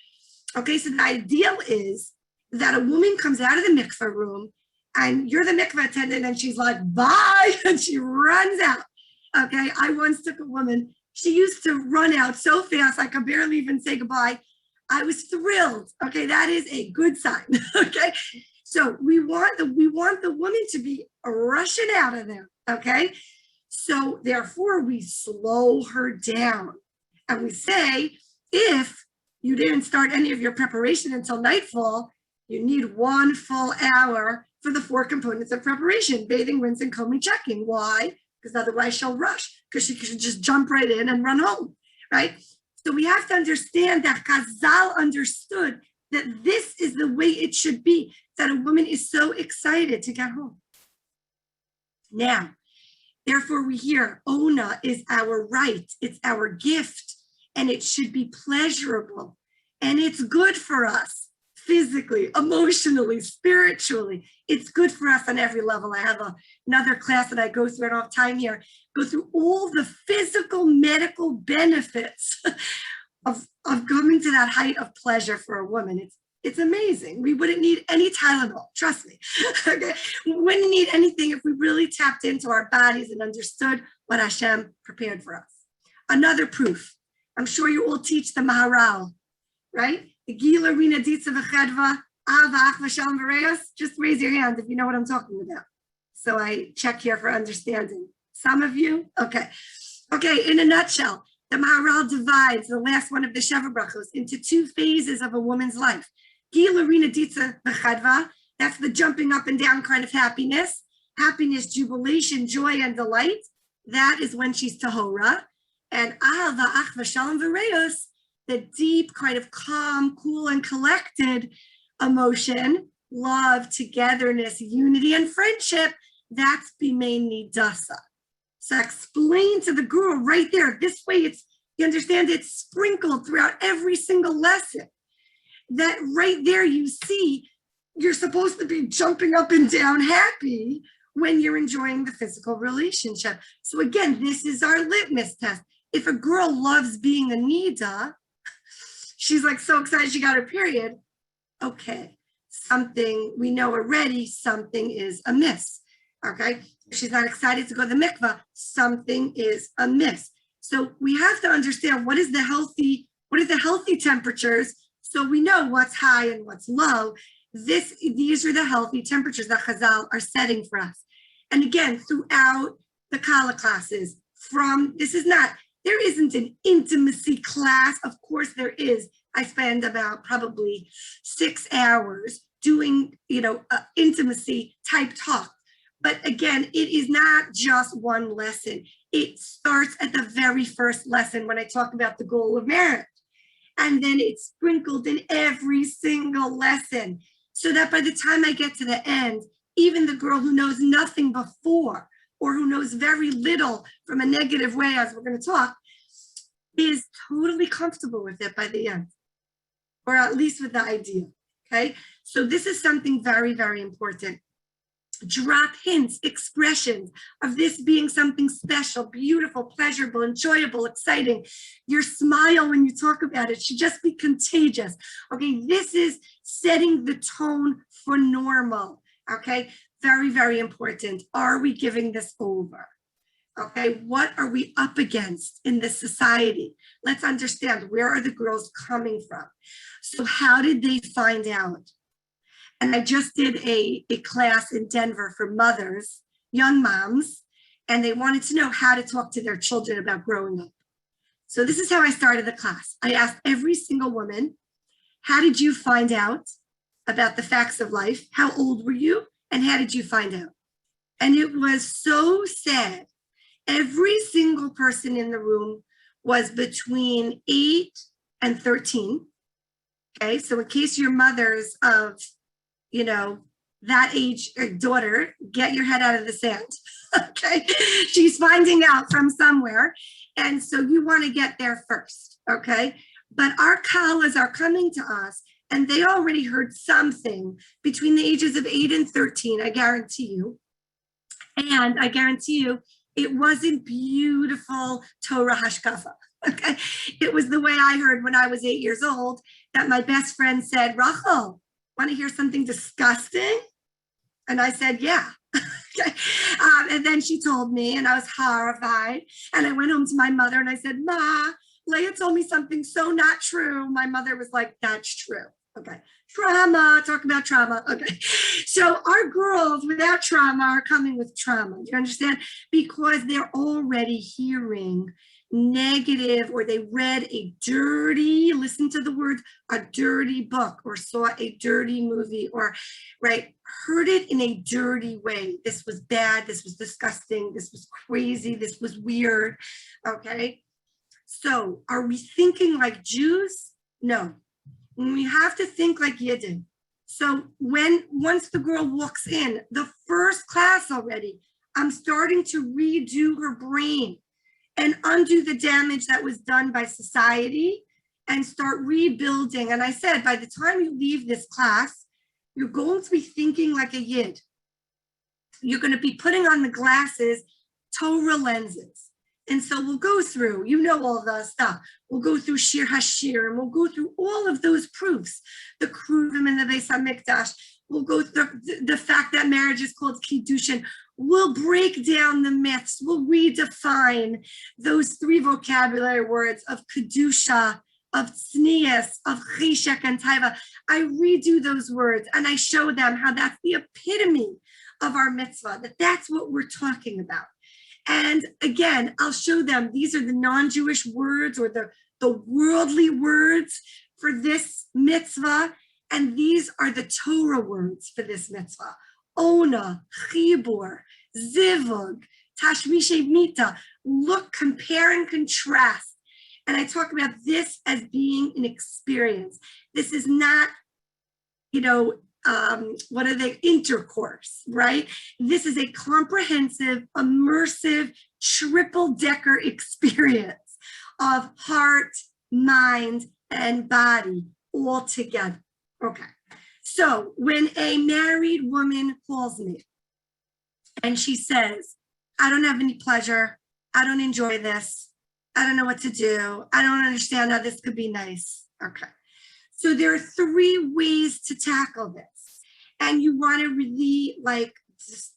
Okay, so the ideal is that a woman comes out of the mikvah room and you're the mikvah attendant and she's like, bye, and she runs out. Okay, I once took a woman, she used to run out so fast I could barely even say goodbye. I was thrilled. Okay, that is a good sign. Okay, so we want the woman to be rushing out of there. Okay, so therefore we slow her down and we say, if you didn't start any of your preparation until nightfall, you need 1 full hour for the 4 components of preparation: bathing, rinsing, combing, checking. Why? Because otherwise she'll rush, because she could just jump right in and run home, right? So we have to understand that Chazal understood that this is the way it should be, that a woman is so excited to get home. Now, therefore we hear, Ona is our right, it's our gift, and it should be pleasurable. And it's good for us physically, emotionally, spiritually. It's good for us on every level. I have another class that I go through, I don't have time here, go through all the physical, medical benefits of coming to that height of pleasure for a woman. It's amazing. We wouldn't need any Tylenol, trust me. Okay? We wouldn't need anything if we really tapped into our bodies and understood what Hashem prepared for us. Another proof. I'm sure you all teach the Maharal, right? The Gila Rina Ditza V'Chedva, Ava Achva Shalom V'Reos. Just raise your hand if you know what I'm talking about. So I check here for understanding. Some of you? Okay. Okay, in a nutshell, the Maharal divides the last one of the Sheva Brachos into 2 phases of a woman's life. Gila Rina Ditza V'Chedva, that's the jumping up and down kind of happiness. Happiness, jubilation, joy, and delight. That is when she's Tahora. And Ahava Achva Shalom V'Reos, the deep kind of calm, cool, and collected emotion, love, togetherness, unity, and friendship, that's Bimei Nidasa. So explain to the guru right there, this way you understand it's sprinkled throughout every single lesson. That right there you see, you're supposed to be jumping up and down happy when you're enjoying the physical relationship. So again, this is our litmus test. If a girl loves being a nida, she's like so excited she got her period. Okay, we know already something is amiss. Okay. She's not excited to go to the mikvah, something is amiss. So we have to understand what is the healthy temperatures, so we know what's high and what's low. These are the healthy temperatures that Chazal are setting for us. And again, throughout the Kallah classes, there isn't an intimacy class. Of course there is. I spend about probably 6 hours doing, intimacy type talk. But again, it is not just one lesson. It starts at the very first lesson when I talk about the goal of marriage. And then it's sprinkled in every single lesson, so that by the time I get to the end, even the girl who knows nothing before, or who knows very little from a negative way, as we're going to talk, is totally comfortable with it by the end, or at least with the idea. Okay. So this is something very, very important. Drop hints, expressions of this being something special, beautiful, pleasurable, enjoyable, exciting. Your smile when you talk about it should just be contagious. Okay, this is setting the tone for normal. Okay, very, very important. Are we giving this over? Okay, what are we up against in this society? Let's understand, where are the girls coming from? So how did they find out? And I just did a class in Denver for mothers, young moms, and they wanted to know how to talk to their children about growing up. So this is how I started the class. I asked every single woman, how did you find out about the facts of life? How old were you? And how did you find out? And it was so sad. Every single person in the room was between 8 and 13. Okay, so in case your mother's of that age, daughter, get your head out of the sand. Okay, she's finding out from somewhere, and so you want to get there first. Okay, but our Kallahs are coming to us, and they already heard something between the ages of 8 and 13. I guarantee you, and I guarantee you, it wasn't beautiful Torah hashkafa. Okay, it was the way I heard when I was 8 years old. That my best friend said, Rachel, want to hear something disgusting? And I said, yeah. Okay. And then she told me, and I was horrified. And I went home to my mother and I said, Ma, Leah told me something so not true. My mother was like, that's true. Okay. Trauma, talk about trauma. Okay. So our girls without trauma are coming with trauma. Do you understand? Because they're already hearing negative, or they read a dirty, listen to the word, a dirty book, or saw a dirty movie, or heard it in a dirty way. This was bad, this was disgusting, this was crazy, this was weird. Okay, so are we thinking like Jews? No, we have to think like Yidden. So once the girl walks in, the first class already, I'm starting to redo her brain and undo the damage that was done by society and start rebuilding. And I said, by the time you leave this class, you're going to be thinking like a Yid. You're going to be putting on the glasses, Torah lenses. And so we'll go through, all the stuff. We'll go through Shir Hashir, and we'll go through all of those proofs, the Kruvim and the Beis HaMikdash. We'll go through the fact that marriage is called Kiddushin. We'll break down the myths. We'll redefine those 3 vocabulary words of Kedusha, of Tznius, of Cheshek and Taiva. I redo those words and I show them how that's the epitome of our mitzvah, that's what we're talking about. And again, I'll show them these are the non-Jewish words, or the worldly words for this mitzvah. And these are the Torah words for this mitzvah. Ona, Chibur, Zivug, Tashmishe Mita. Look, compare and contrast. And I talk about this as being an experience. This is not, intercourse, right? This is a comprehensive, immersive, triple-decker experience of heart, mind, and body all together. Okay. So when a married woman calls me and she says, I don't have any pleasure, I don't enjoy this, I don't know what to do, I don't understand how this could be nice. Okay. So there are 3 ways to tackle this. and you want to really like just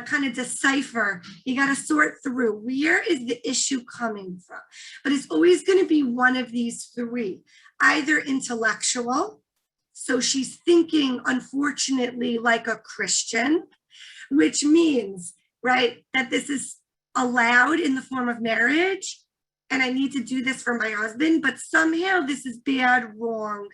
kind of decipher. You got to sort through where is the issue coming from. But it's always going to be one of these three, either intellectual. So she's thinking, unfortunately, like a Christian, which means, right, that this is allowed in the form of marriage, and I need to do this for my husband, but somehow this is bad, wrong,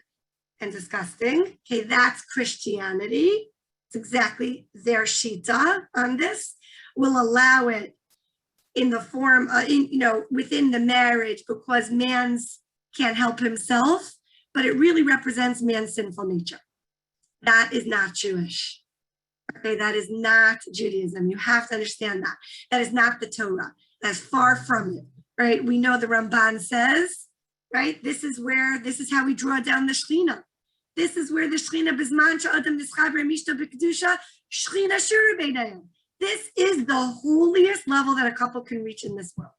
and disgusting. Okay, that's Christianity. It's exactly their shita on this. Will allow it in the form, within the marriage, because man's can't help himself, but it really represents man's sinful nature. That is not Jewish. Okay, that is not Judaism. You have to understand that. That is not the Torah. That's far from it, right? We know the Ramban says, right? This is how we draw down the Shekhinah. This is where the Shekhinah, Bizman Sha'adam Nischaber Mishta B'Kedusha, Shekhinah Shura B'Neihem. This is the holiest level that a couple can reach in this world.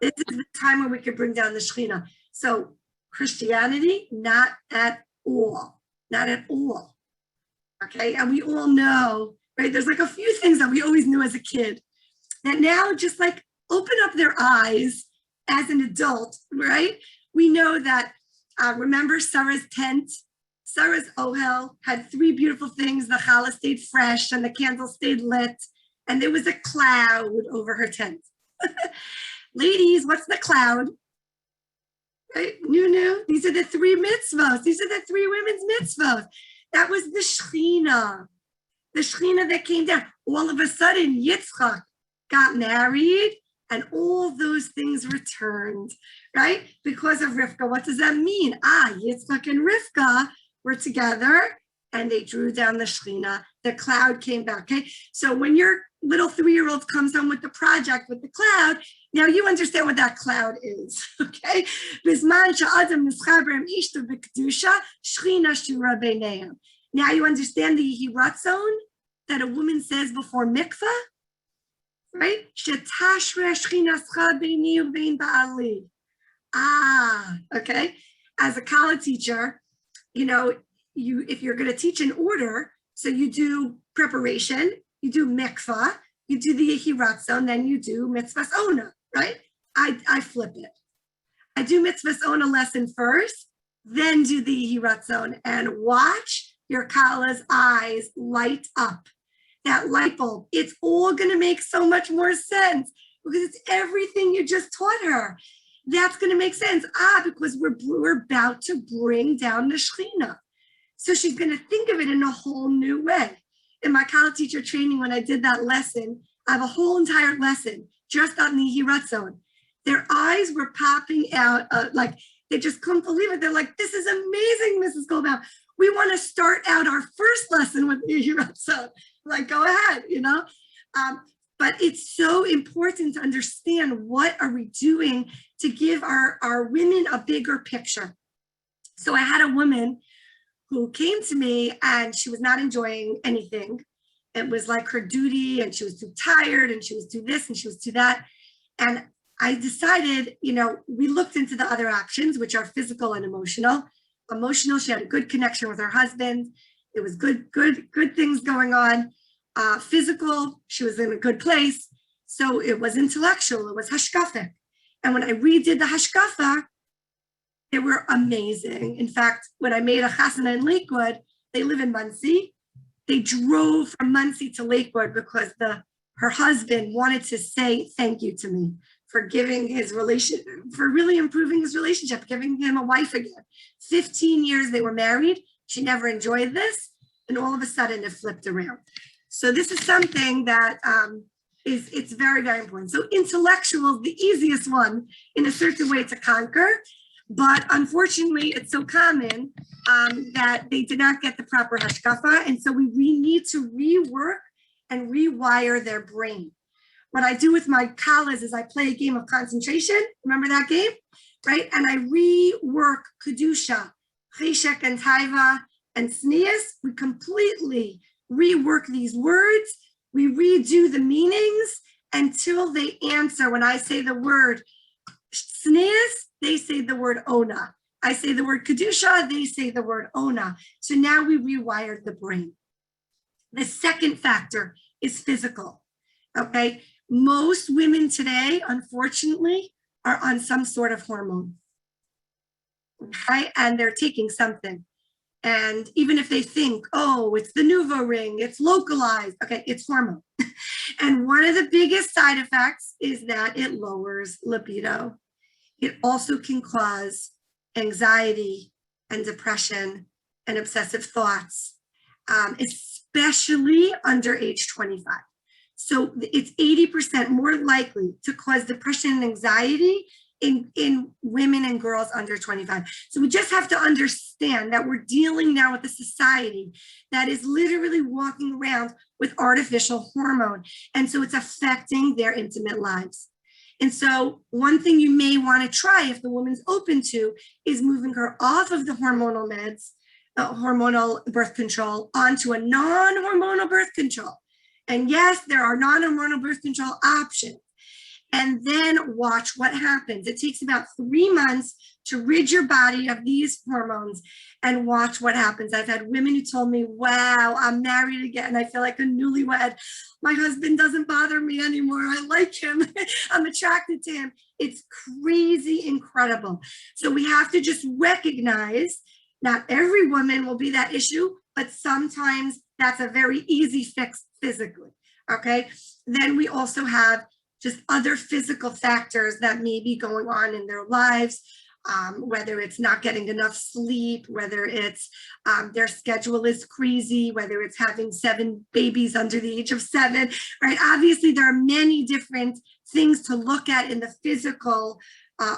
This is the time where we can bring down the Shekhinah. So Christianity, not at all. Not at all. Okay, and we all know, right? There's like a few things that we always knew as a kid that now just like open up their eyes as an adult, right? We know that, remember Sarah's tent? Sarah's ohel had three beautiful things. The challah stayed fresh and the candle stayed lit, and there was a cloud over her tent. Ladies, what's the cloud? Right? New. These are the three mitzvahs. These are the three women's mitzvahs. That was the Shekhinah. The Shekhinah that came down. All of a sudden, Yitzchak got married and all those things returned, right? Because of Rivka. What does that mean? Yitzchak and Rivka were together and they drew down the Shekhinah. The cloud came back, okay? So when your little 3-year-old comes home with the project with the cloud, now you understand what that cloud is, okay? Now you understand the Yehiratzon that a woman says before Mikvah, right? Okay. As a Kallah teacher, if you're going to teach an order, so you do preparation, you do Mikvah, you do the Yehiratzon, then you do Mitzvahs Ona, right? I flip it. I do Mitzvahs Ona lesson first, then do the Yehiratzon, and watch your Kallah's eyes light up. That light bulb, it's all going to make so much more sense because it's everything you just taught her. That's going to make sense. Because we're about to bring down the Shekhinah. So she's going to think of it in a whole new way. In my Kallah teacher training, when I did that lesson, I have a whole entire lesson just on the Yehiratzon. Their eyes were popping out, like they just couldn't believe it. They're like, "This is amazing, Mrs. Goldbaum. We want to start out our first lesson with the Yehiratzon." Like, go ahead, But it's so important to understand what are we doing to give our women a bigger picture. So I had a woman who came to me and she was not enjoying anything. It was like her duty and she was too tired and she was too this and she was too that. And I decided, we looked into the other actions, which are physical and emotional. Emotional, she had a good connection with her husband. It was good things going on. Physical, she was in a good place. So it was intellectual, it was hashkafic. And when I redid the hashkafa, they were amazing. In fact, when I made a chasana in Lakewood, they live in Muncie. They drove from Muncie to Lakewood because her husband wanted to say thank you to me for for really improving his relationship, giving him a wife again. 15 years they were married. She never enjoyed this. And all of a sudden it flipped around. So this is something that it's very, very important. So intellectual, the easiest one in a certain way to conquer, but unfortunately it's so common that they did not get the proper hashkafa. And so we need to rework and rewire their brain. What I do with my Kallahs is I play a game of concentration. Remember that game, right? And I rework Kedusha, Cheshek and Taiva and Sneas. We completely rework these words. We redo the meanings until they answer. When I say the word Sneas, they say the word Ona. I say the word Kedusha, they say the word Ona. So now we rewired the brain. The second factor is physical. Okay. Most women today, unfortunately, are on some sort of hormone. Okay. And they're taking something. And even if they think, oh, it's the Nuvo ring, it's localized, okay, it's hormone. And one of the biggest side effects is that it lowers libido. It also can cause anxiety and depression and obsessive thoughts, especially under age 25. So it's 80% more likely to cause depression and anxiety in women and girls under 25. So we just have to understand that we're dealing now with a society that is literally walking around with artificial hormone. And so it's affecting their intimate lives. And so one thing you may want to try, if the woman's open to, is moving her off of the hormonal meds, hormonal birth control, onto a non-hormonal birth control. And yes, there are non-hormonal birth control options. And then watch what happens. It takes about 3 months to rid your body of these hormones and watch what happens. I've had women who told me, wow, I'm married again. I feel like a newlywed. My husband doesn't bother me anymore. I like him. I'm attracted to him. It's crazy incredible. So we have to just recognize not every woman will be that issue, but sometimes that's a very easy fix physically, okay? Then we also have just other physical factors that may be going on in their lives, whether it's not getting enough sleep, whether it's their schedule is crazy, whether it's having 7 babies under the age of 7, right? Obviously, there are many different things to look at in the physical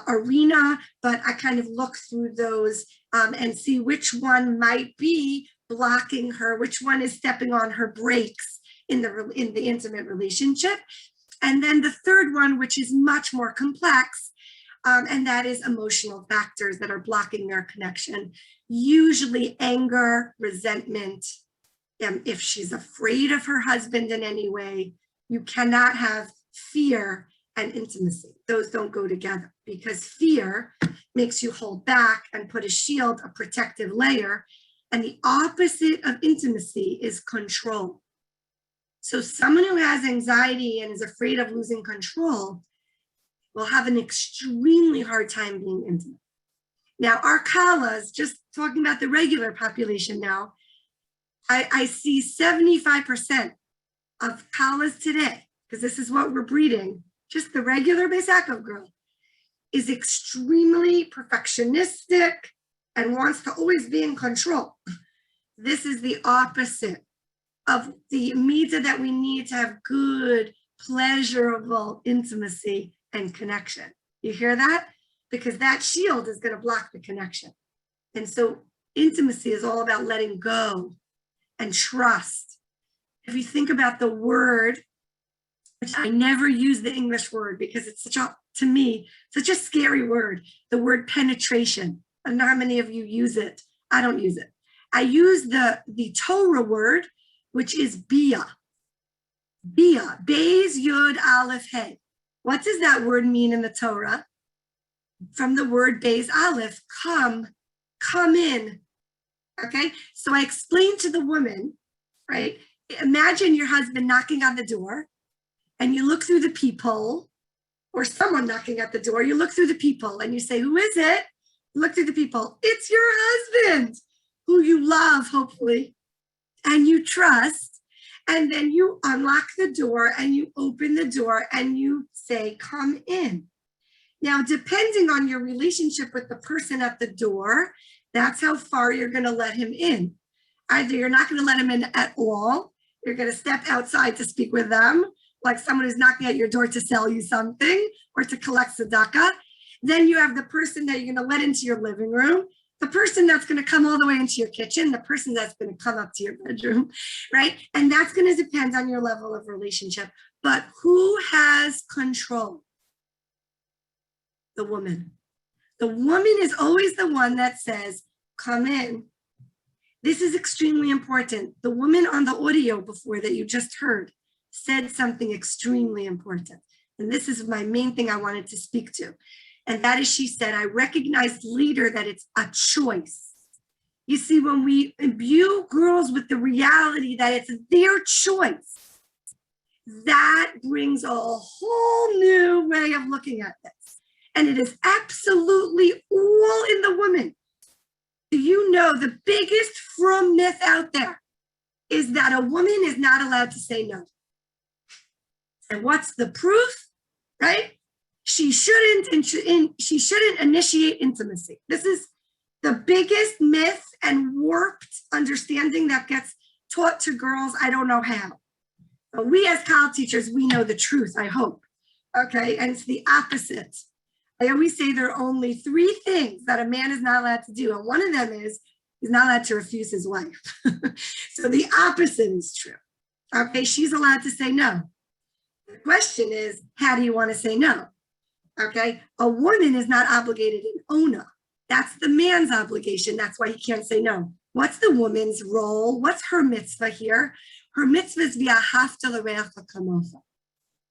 arena, but I kind of look through those and see which one might be blocking her, which one is stepping on her brakes in the intimate relationship. And then the third one, which is much more complex, and that is emotional factors that are blocking their connection. Usually anger, resentment. If she's afraid of her husband in any way, you cannot have fear and intimacy. Those don't go together, because fear makes you hold back and put a shield, a protective layer. And the opposite of intimacy is control. So someone who has anxiety and is afraid of losing control will have an extremely hard time being intimate. Now, our Kallahs, just talking about the regular population now, I see 75% of Kallahs today, because this is what we're breeding, just the regular Beis Yaakov girl, is extremely perfectionistic and wants to always be in control. This is the opposite of the mitzvah that we need to have good, pleasurable intimacy and connection. You hear that? Because that shield is going to block the connection. And so intimacy is all about letting go and trust. If you think about the word, which I never use the English word because it's to me, such a scary word, the word penetration. I don't know how many of you use it. I don't use it. I use the Torah word, which is bia. Bia, Beis Yud Aleph Hey. What does that word mean in the Torah? From the word Beis Aleph, come in. Okay, so I explained to the woman, right? Imagine your husband knocking on the door and you look through the peephole, or someone knocking at the door, you look through the peephole and you say, who is it? You look through the peephole, it's your husband, who you love, hopefully, and you trust. And then you unlock the door and you open the door and you say, come in. Now, depending on your relationship with the person at the door, that's how far you're going to let him in. Either you're not going to let him in at all, you're going to step outside to speak with them, like someone who's knocking at your door to sell you something or to collect tzedakah. Then you have the person that you're going to let into your living room, the person that's going to come all the way into your kitchen, the person that's going to come up to your bedroom, right? And that's going to depend on your level of relationship. But who has control? The woman. The woman is always the one that says, come in. This is extremely important. The woman on the audio before that you just heard said something extremely important. And this is my main thing I wanted to speak to. And that is, she said, I recognize later that it's a choice. You see, when we imbue girls with the reality that it's their choice, that brings a whole new way of looking at this. And it is absolutely all in the woman. Do you know the biggest frum myth out there is that a woman is not allowed to say no? And what's the proof, right? She shouldn't initiate intimacy. This is the biggest myth and warped understanding that gets taught to girls. I don't know how. But we as Kallah teachers, we know the truth, I hope. Okay, and it's the opposite. I always say there are only 3 things that a man is not allowed to do. And one of them is he's not allowed to refuse his wife. So the opposite is true. Okay, she's allowed to say no. The question is, how do you want to say no? Okay, a woman is not obligated in ona. That's the man's obligation. That's why he can't say no. What's the woman's role? What's her mitzvah here? Her mitzvah is v'ahavta l'reacha kamocha,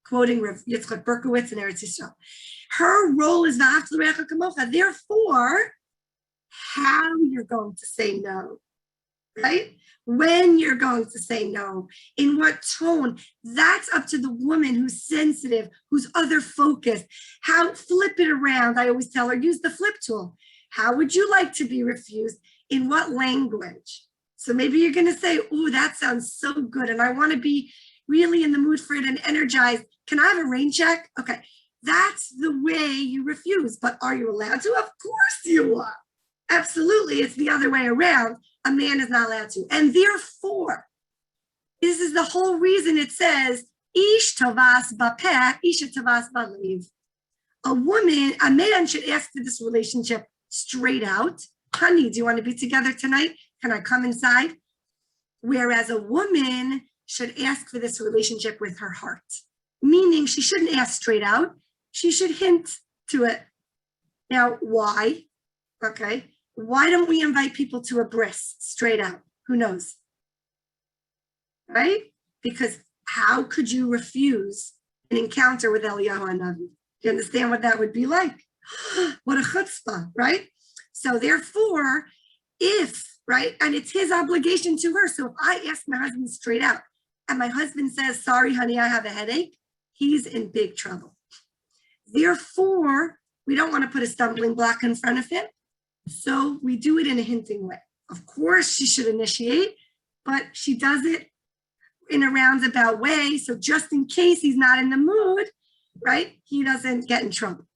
quoting Rav Yitzchak Berkowitz in Eretz Yisrael. Her role is v'ahavta l'reacha kamocha. Therefore, how you're going to say no, right? When you're going to say no, in what tone, that's up to the woman who's sensitive, who's other focused. How, flip it around. I always tell her, use the flip tool. How would you like to be refused? In what language? So maybe you're going to say, oh, that sounds so good. And I want to be really in the mood for it and energized. Can I have a rain check? Okay. That's the way you refuse. But are you allowed to? Of course you are. Absolutely. It's the other way around. A man is not allowed to. And therefore, this is the whole reason it says, Ish tavas bapeh, isha tavas balev. A man should ask for this relationship straight out. Honey, do you want to be together tonight? Can I come inside? Whereas a woman should ask for this relationship with her heart. Meaning she shouldn't ask straight out. She should hint to it. Now, why? Okay. Why don't we invite people to a bris straight out? Who knows? Right? Because how could you refuse an encounter with Eliyahu HaNavi? Do you understand what that would be like? What a chutzpah, right? So therefore, right, and it's his obligation to her. So if I ask my husband straight out and my husband says, sorry, honey, I have a headache, he's in big trouble. Therefore, we don't want to put a stumbling block in front of him. So we do it in a hinting way. Of course, she should initiate, but she does it in a roundabout way. So just in case he's not in the mood, right, he doesn't get in trouble.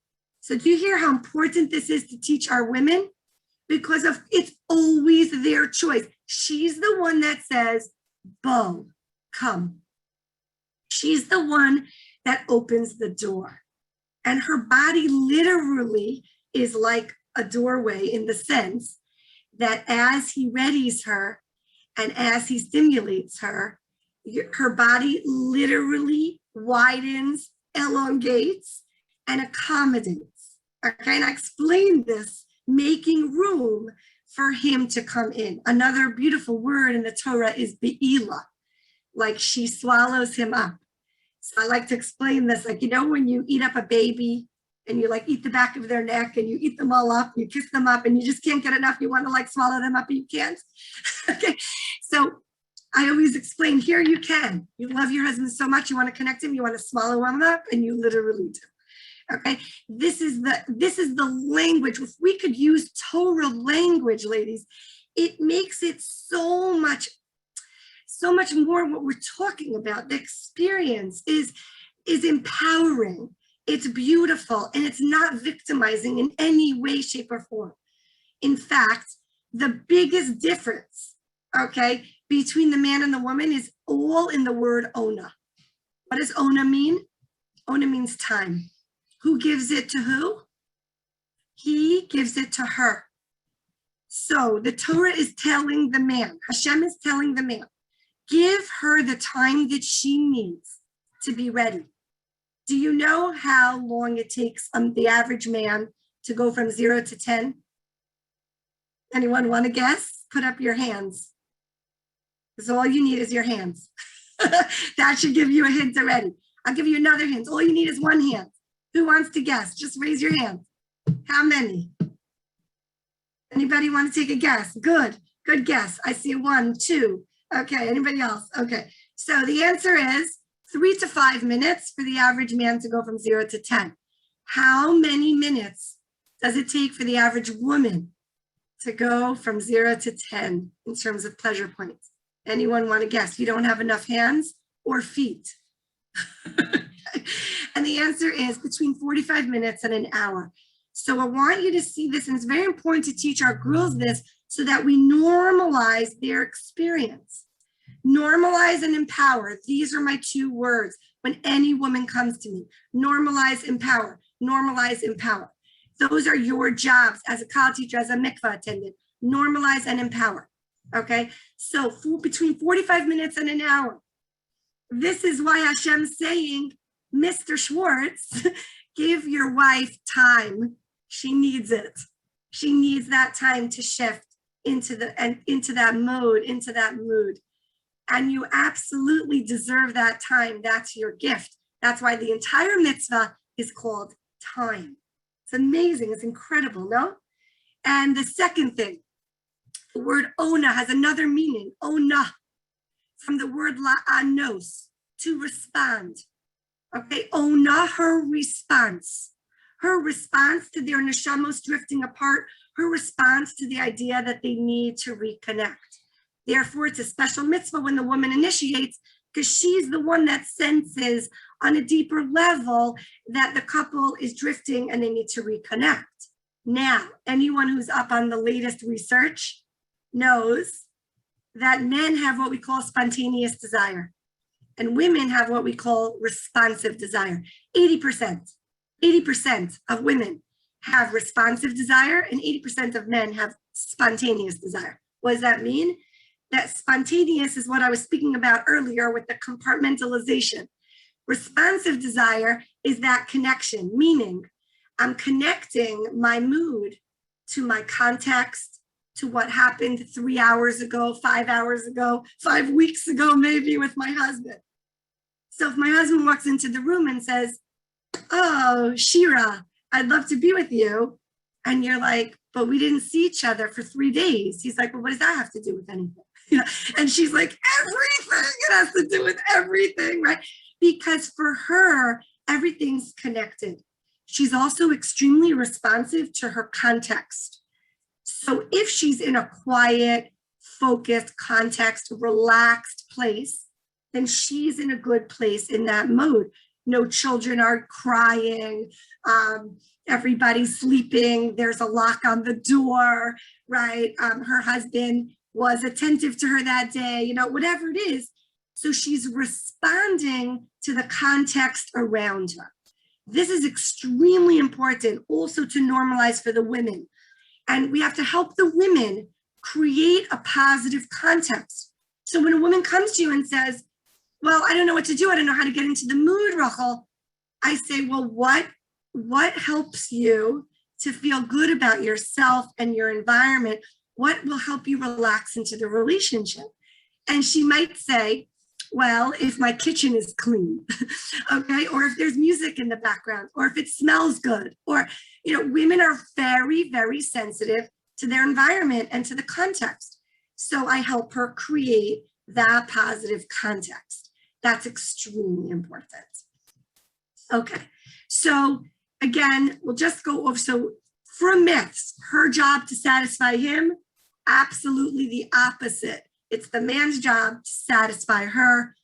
So do you hear how important this is to teach our women? Because it's always their choice. She's the one that says, Bo, come. She's the one that opens the door. And her body literally is like a doorway in the sense that as he readies her and as he stimulates her, her body literally widens, elongates, and accommodates. Okay, and I explained this, making room for him to come in. Another beautiful word in the Torah is be'ila, like she swallows him up. So I like to explain this, like, you know, when you eat up a baby and you like eat the back of their neck and you eat them all up, you kiss them up and you just can't get enough. You want to like swallow them up, but you can't. Okay, so I always explain here you can. You love your husband so much, you want to connect him, you want to swallow him up, and you literally do. Okay, this is the language. If we could use Torah language, ladies, it makes it so much more what we're talking about. The experience is empowering, it's beautiful, and it's not victimizing in any way, shape, or form. In fact, the biggest difference, okay, between the man and the woman is all in the word ona. What does ona mean? Ona means time. Who gives it to who? He gives it to her. So the Torah is telling the man, Hashem is telling the man, give her the time that she needs to be ready. Do you know how long it takes the average man to go from 0 to 10? Anyone want to guess? Put up your hands. Because all you need is your hands. That should give you a hint already. I'll give you another hint. All you need is one hand. Who wants to guess? Just raise your hand. How many? Anybody want to take a guess? Good. Good guess. I see 1, 2. Okay, anybody else? Okay, so the answer is 3 to 5 minutes for the average man to go from 0 to 10. How many minutes does it take for the average woman to go from 0 to 10 in terms of pleasure points? Anyone want to guess? You don't have enough hands or feet. And the answer is between 45 minutes and an hour. So I want you to see this, and it's very important to teach our girls this so that we normalize their experience. Normalize and empower. These are my 2 words when any woman comes to me. Normalize, empower. Normalize, empower. Those are your jobs as a Kallah teacher, as a Mikvah attendant. Normalize and empower. Okay? So between 45 minutes and an hour. This is why Hashem's saying, Mr. Schwartz, give your wife time. She needs it. She needs that time to shift into that mode, into that mood. And you absolutely deserve that time. That's your gift. That's why the entire mitzvah is called time. It's amazing. It's incredible, no? And the second thing, the word ona has another meaning, ona, from the word la'anos, to respond. Okay, ona, her response. Her response to their neshamos drifting apart, her response to the idea that they need to reconnect. Therefore, it's a special mitzvah when the woman initiates, because she's the one that senses on a deeper level that the couple is drifting and they need to reconnect. Now, anyone who's up on the latest research knows that men have what we call spontaneous desire, and women have what we call responsive desire. 80% of women have responsive desire, and 80% of men have spontaneous desire. What does that mean? That spontaneous is what I was speaking about earlier with the compartmentalization. Responsive desire is that connection, meaning I'm connecting my mood to my context, to what happened 3 hours ago, 5 hours ago, 5 weeks ago, maybe with my husband. So if my husband walks into the room and says, oh, Shira, I'd love to be with you. And you're like, but we didn't see each other for 3 days. He's like, well, what does that have to do with anything? You know? And she's like, everything, it has to do with everything, right? Because for her, everything's connected. She's also extremely responsive to her context. So if she's in a quiet, focused context, relaxed place, then she's in a good place in that mode. No children are crying, everybody's sleeping, there's a lock on the door, right? Her husband was attentive to her that day, you know, whatever it is. So she's responding to the context around her. This is extremely important also to normalize for the women. And we have to help the women create a positive context. So when a woman comes to you and says, well, I don't know what to do, I don't know how to get into the mood, Rachel, I say, well, what helps you to feel good about yourself and your environment? What will help you relax into the relationship? And she might say, well, if my kitchen is clean, okay, or if there's music in the background, or if it smells good, or, you know, women are very, very sensitive to their environment and to the context. So I help her create that positive context. That's extremely important. Okay, so again, we'll just go over. So for myths, her job to satisfy him, absolutely the opposite. It's the man's job to satisfy her,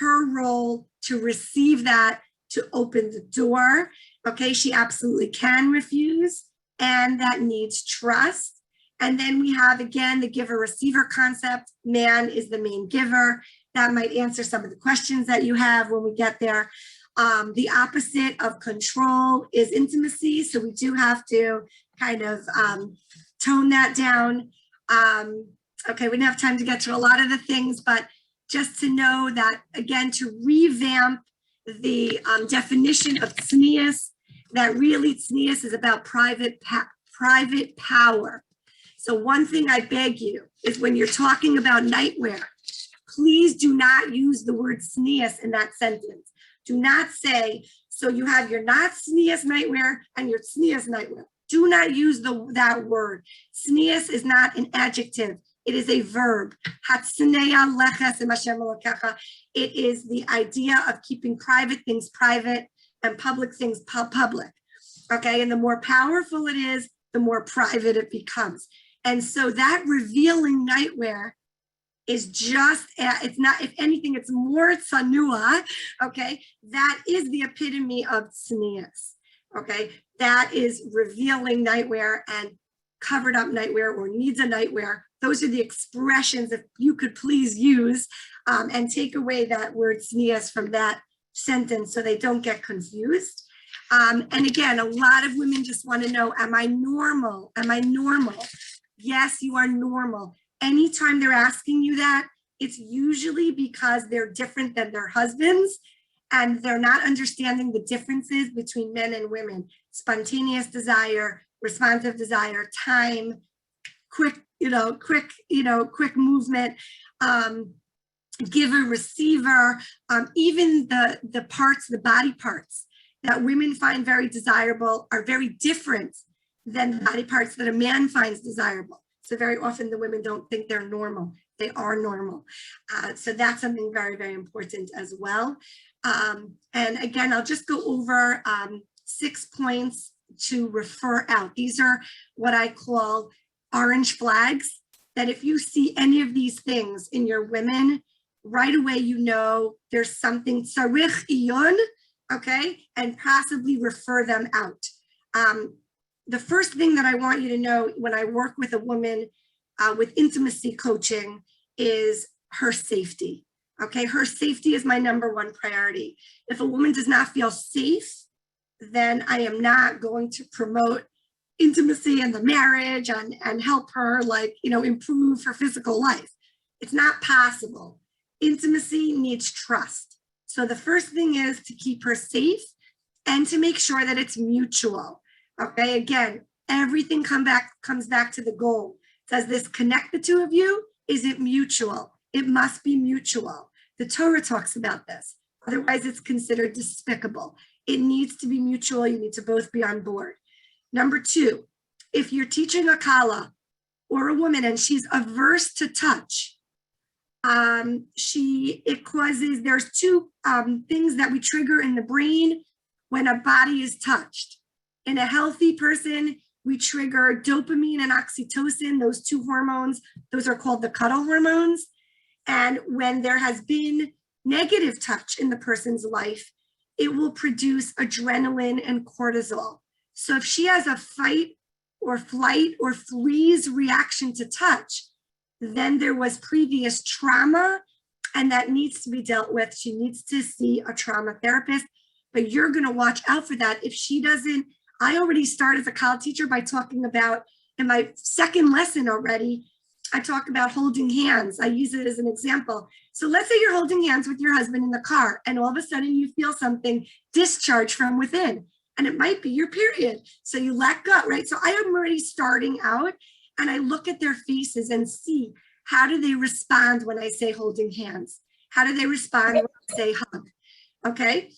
her role to receive that, to open the door. Okay, she absolutely can refuse, and that needs trust. And then we have, again, the giver-receiver concept. Man is the main giver. That might answer some of the questions that you have when we get there. The opposite of control is intimacy. So we do have to kind of tone that down. Okay, we don't have time to get to a lot of the things, but just to know that, again, to revamp the definition of tznius, that really tznius is about private power. So one thing I beg you is when you're talking about nightwear, please do not use the word tznius in that sentence. Do not say, so you have your not tznius nightwear and your tznius nightwear. Do not use that word. Tznius is not an adjective. It is a verb. Hatznea leches im Hashem Elokecha. It is the idea of keeping private things private and public things public. Okay, and the more powerful it is, the more private it becomes. And so that revealing nightwear is just, it's not, if anything, it's more tsanua, okay? That is the epitome of tznius, okay? That is revealing nightwear and covered up nightwear or needs a nightwear. Those are the expressions that you could please use and take away that word tznius from that sentence so they don't get confused. And again, a lot of women just want to know, am I normal? Am I normal? Yes, you are normal. Anytime they're asking you that, it's usually because they're different than their husbands and they're not understanding the differences between men and women. Spontaneous desire, responsive desire, time, quick movement, giver, receiver, even the parts, the body parts that women find very desirable are very different than the body parts that a man finds desirable. So very often the women don't think they're normal. They are normal. So that's something very, very important as well. And again, I'll just go over 6 points to refer out. These are what I call orange flags, that if you see any of these things in your women, right away you know there's something tzarich iyon, okay, and possibly refer them out. The first thing that I want you to know when I work with a woman with intimacy coaching is her safety. Okay, her safety is my number one priority. If a woman does not feel safe, then I am not going to promote intimacy in the marriage and help her improve her physical life. It's not possible. Intimacy needs trust. So the first thing is to keep her safe and to make sure that it's mutual. Okay, again, everything comes back to the goal. Does this connect the two of you? Is it mutual? It must be mutual. The Torah talks about this. Otherwise, it's considered despicable. It needs to be mutual. You need to both be on board. Number 2, if you're teaching a Kallah or a woman and she's averse to touch, there's 2 things that we trigger in the brain when a body is touched. In a healthy person, we trigger dopamine and oxytocin, those 2 hormones. Those are called the cuddle hormones. And when there has been negative touch in the person's life, it will produce adrenaline and cortisol. So if she has a fight or flight or freeze reaction to touch, then there was previous trauma and that needs to be dealt with. She needs to see a trauma therapist, but you're going to watch out for that. If she doesn't, I already start as a Kallah teacher by talking about, in my second lesson already, I talk about holding hands. I use it as an example. So let's say you're holding hands with your husband in the car and all of a sudden you feel something discharge from within, and it might be your period. So you let go, right? So I am already starting out and I look at their faces and see, how do they respond when I say holding hands? How do they respond when I say hug? Okay.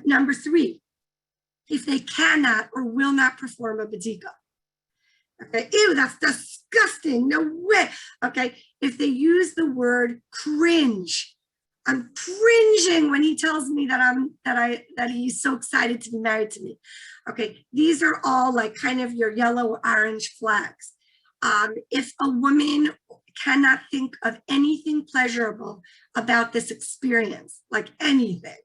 Number 3, if they cannot or will not perform a badika. Okay, ew, that's disgusting, no way. Okay, if they use the word cringe, I'm cringing when he tells me that he's so excited to be married to me. Okay, these are all like kind of your yellow or orange flags. If a woman cannot think of anything pleasurable about this experience, like anything,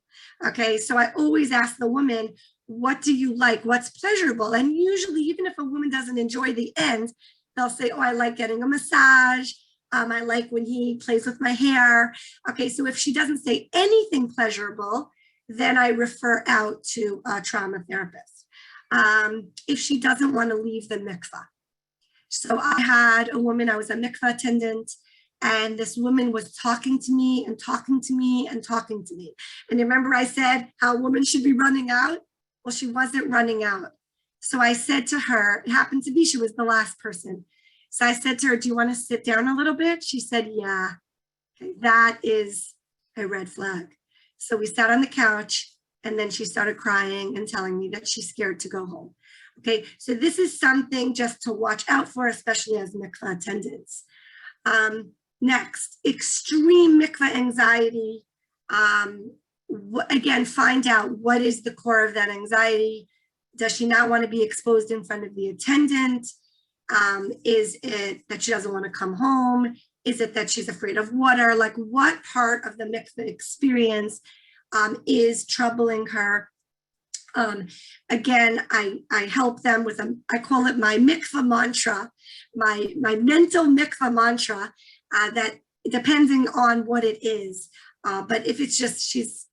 okay, so I always ask the woman, what do you like? What's pleasurable? And usually, even if a woman doesn't enjoy the end, they'll say, oh, I like getting a massage. I like when he plays with my hair. Okay, so if she doesn't say anything pleasurable, then I refer out to a trauma therapist. If she doesn't want to leave the mikvah. So I had a woman, I was a mikvah attendant, and this woman was talking to me and talking to me and talking to me. And remember I said how a woman should be running out? Well, she wasn't running out. So I said to her, it happened to be she was the last person. So I said to her, do you want to sit down a little bit? She said, yeah. Okay, that is a red flag. So we sat on the couch and then she started crying and telling me that she's scared to go home. Okay, so this is something just to watch out for, especially as mikvah attendants. Next, extreme mikvah anxiety. Again, find out what is the core of that anxiety. Does she not want to be exposed in front of the attendant? Is it that she doesn't want to come home? Is it that she's afraid of water? Like, what part of the mikvah experience is troubling her? Again, I help them with I call it my mikvah mantra, my mental mikvah mantra, that depending on what it is. But if it's just, she's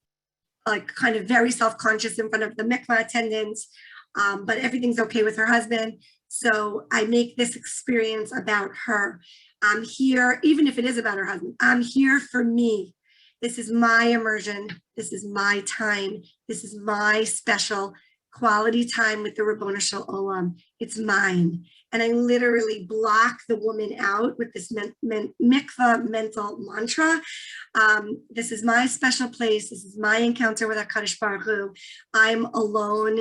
like kind of very self-conscious in front of the mikvah attendants, but everything's okay with her husband. So I make this experience about her. I'm here, even if it is about her husband, I'm here for me. This is my immersion. This is my time. This is my special quality time with the Rabboni Shel Olam. It's mine. And I literally block the woman out with this mikvah mental mantra. This is my special place. This is my encounter with HaKadosh Baruch Hu. I'm alone.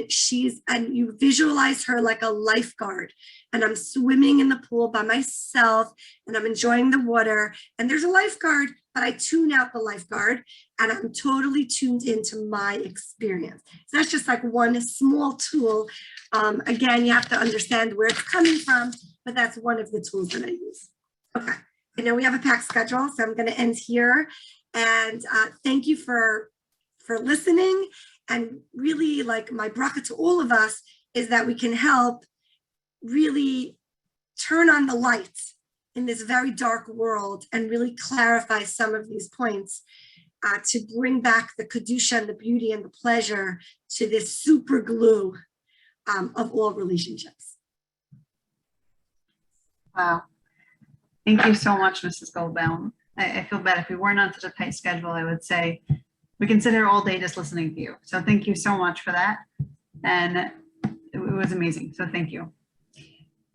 And you visualize her like a lifeguard. And I'm swimming in the pool by myself and I'm enjoying the water. And there's a lifeguard, but I tune out the lifeguard and I'm totally tuned into my experience. So that's just like one small tool. Again, you have to understand where it's coming from, but that's one of the tools that I use. Okay, I know we have a packed schedule, so I'm going to end here. And thank you for listening. And really, like, my bracha to all of us is that we can help really turn on the lights in this very dark world and really clarify some of these points to bring back the kedusha and the beauty and the pleasure to this super glue of all relationships. Wow. Thank you so much, Mrs. Goldbaum. I feel bad if we weren't on such a tight schedule, I would say we can sit here all day just listening to you. So thank you so much for that. And it was amazing. So thank you.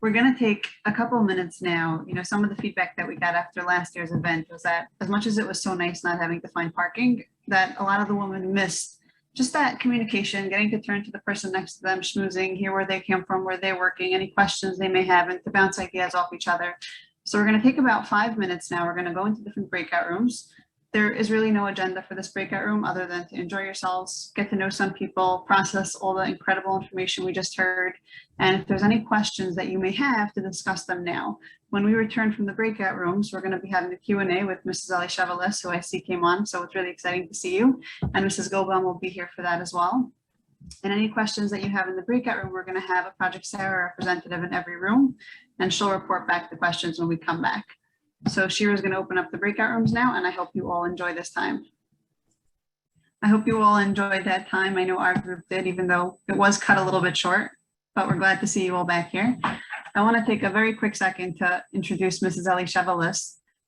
We're going to take a couple of minutes now. You know, some of the feedback that we got after last year's event was that as much as it was so nice not having to find parking, that a lot of the women missed just that communication, getting to turn to the person next to them, schmoozing, hear where they came from, where they're working, any questions they may have, and to bounce ideas off each other. So we're going to take about 5 minutes now. We're going to go into different breakout rooms. There is really no agenda for this breakout room other than to enjoy yourselves, get to know some people, process all the incredible information we just heard. And if there's any questions that you may have, to discuss them now. When we return from the breakout rooms, we're going to be having a Q&A with Mrs. S.A.R.A.H, who I see came on. So it's really exciting to see you. And Mrs. Goldbaum will be here for that as well. And any questions that you have in the breakout room, we're going to have a Project S.A.R.A.H representative in every room, and she'll report back the questions when we come back. So Shira is going to open up the breakout rooms now, and I hope you all enjoy this time. I hope you all enjoyed that time. I know our group did, even though it was cut a little bit short, but we're glad to see you all back here. I want to take a very quick second to introduce Mrs. Elisha,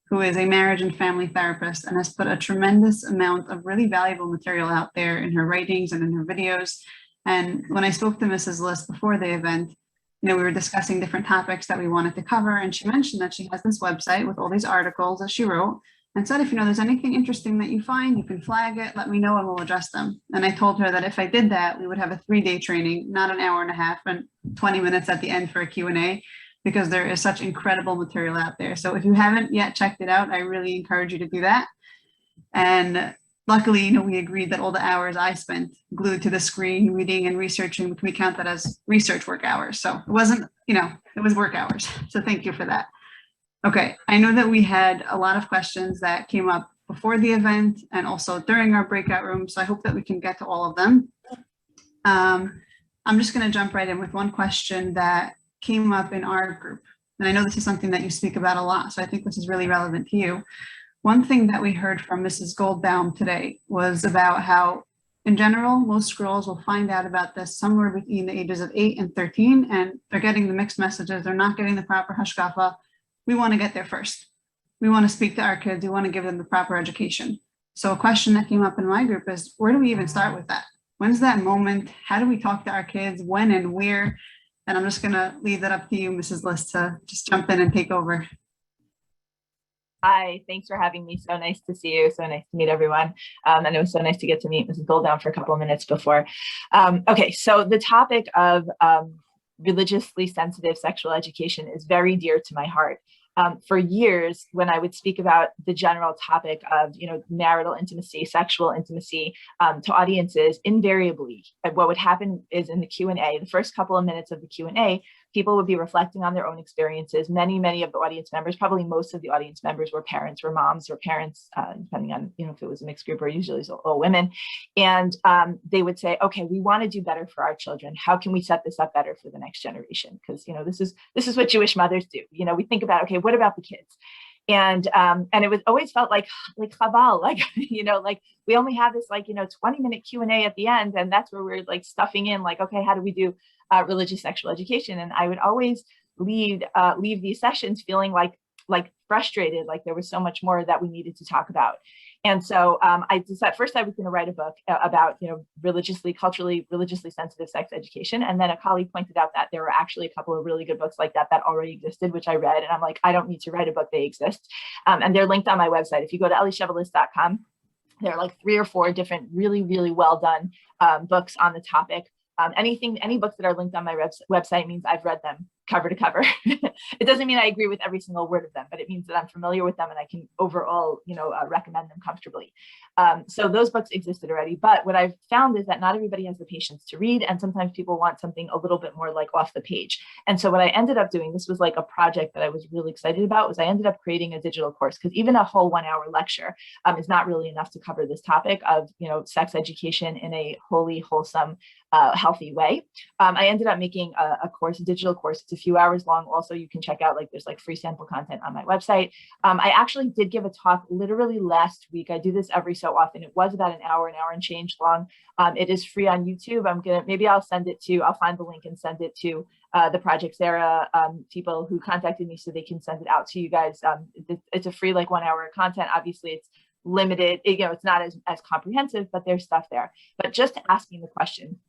who is a marriage and family therapist and has put a tremendous amount of really valuable material out there in her writings and in her videos. And when I spoke to Mrs. List before the event, you know, we were discussing different topics that we wanted to cover, and she mentioned that she has this website with all these articles that she wrote, and said, if you know there's anything interesting that you find, you can flag it, let me know, and we'll address them. And I told her that if I did that, we would have a 3-day training, not an hour and a half, and 20 minutes at the end for a Q&A, because there is such incredible material out there. So if you haven't yet checked it out, I really encourage you to do that. And luckily, you know, we agreed that all the hours I spent glued to the screen, reading and researching, we count that as research work hours. So it wasn't, you know, it was work hours. So thank you for that. Okay, I know that we had a lot of questions that came up before the event and also during our breakout room. So I hope that we can get to all of them. I'm just going to jump right in with one question that came up in our group. And I know this is something that you speak about a lot, so I think this is really relevant to you. One thing that we heard from Mrs. Goldbaum today was about how, in general, most girls will find out about this somewhere between the ages of 8 and 13, and they're getting the mixed messages. They're not getting the proper hashkafa. We want to get there first. We want to speak to our kids. We want to give them the proper education. So a question that came up in my group is, where do we even start with that? When's that moment? How do we talk to our kids? When and where? And I'm just going to leave that up to you, Mrs. List, to just jump in and take over. Hi, thanks for having me. So nice to see you. So nice to meet everyone. And it was so nice to get to meet Mrs. Goldbaum for a couple of minutes before. Okay, so the topic of religiously sensitive sexual education is very dear to my heart. for years, when I would speak about the general topic of, marital intimacy, sexual intimacy, to audiences, invariably, what would happen is in the Q&A, the first couple of minutes of the Q&A, people would be reflecting on their own experiences. Many of the audience members, probably most of the audience members, were parents, were moms, or parents, depending on, if it was a mixed group, or usually it's all women. And they would say, okay, we want to do better for our children. How can we set this up better for the next generation? Because, this is what Jewish mothers do. We think about, okay, what about the kids? And it was always felt like chaval, like we only have this 20-minute Q&A at the end, and that's where we're like stuffing in like, okay, how do we do religious sexual education? And I would always leave these sessions feeling like frustrated, like there was so much more that we needed to talk about. And so I decided first I was going to write a book about, culturally, religiously sensitive sex education. And then a colleague pointed out that there were actually a couple of really good books like that already existed, which I read. And I'm like, I don't need to write a book, they exist. And they're linked on my website. If you go to elliechevalis.com, there are like 3 or 4 different really, really well done books on the topic. Any books that are linked on my website means I've read them cover to cover. It doesn't mean I agree with every single word of them, but it means that I'm familiar with them and I can overall, recommend them comfortably. So those books existed already. But what I've found is that not everybody has the patience to read. And sometimes people want something a little bit more like off the page. And so what I ended up doing, this was like a project that I was really excited about, was I ended up creating a digital course, because even a whole 1-hour lecture is not really enough to cover this topic of, sex education in a wholly wholesome, healthy way. I ended up making a digital course. It's a few hours long. Also, you can check out, there's free sample content on my website. I actually did give a talk literally last week. I do this every so often. It was about an hour and change long. It is free on YouTube. I'll find the link and send it to the Project S.A.R.A.H people who contacted me so they can send it out to you guys. It's a free 1-hour content. Obviously, it's limited. It's not as comprehensive, but there's stuff there. But just asking the question,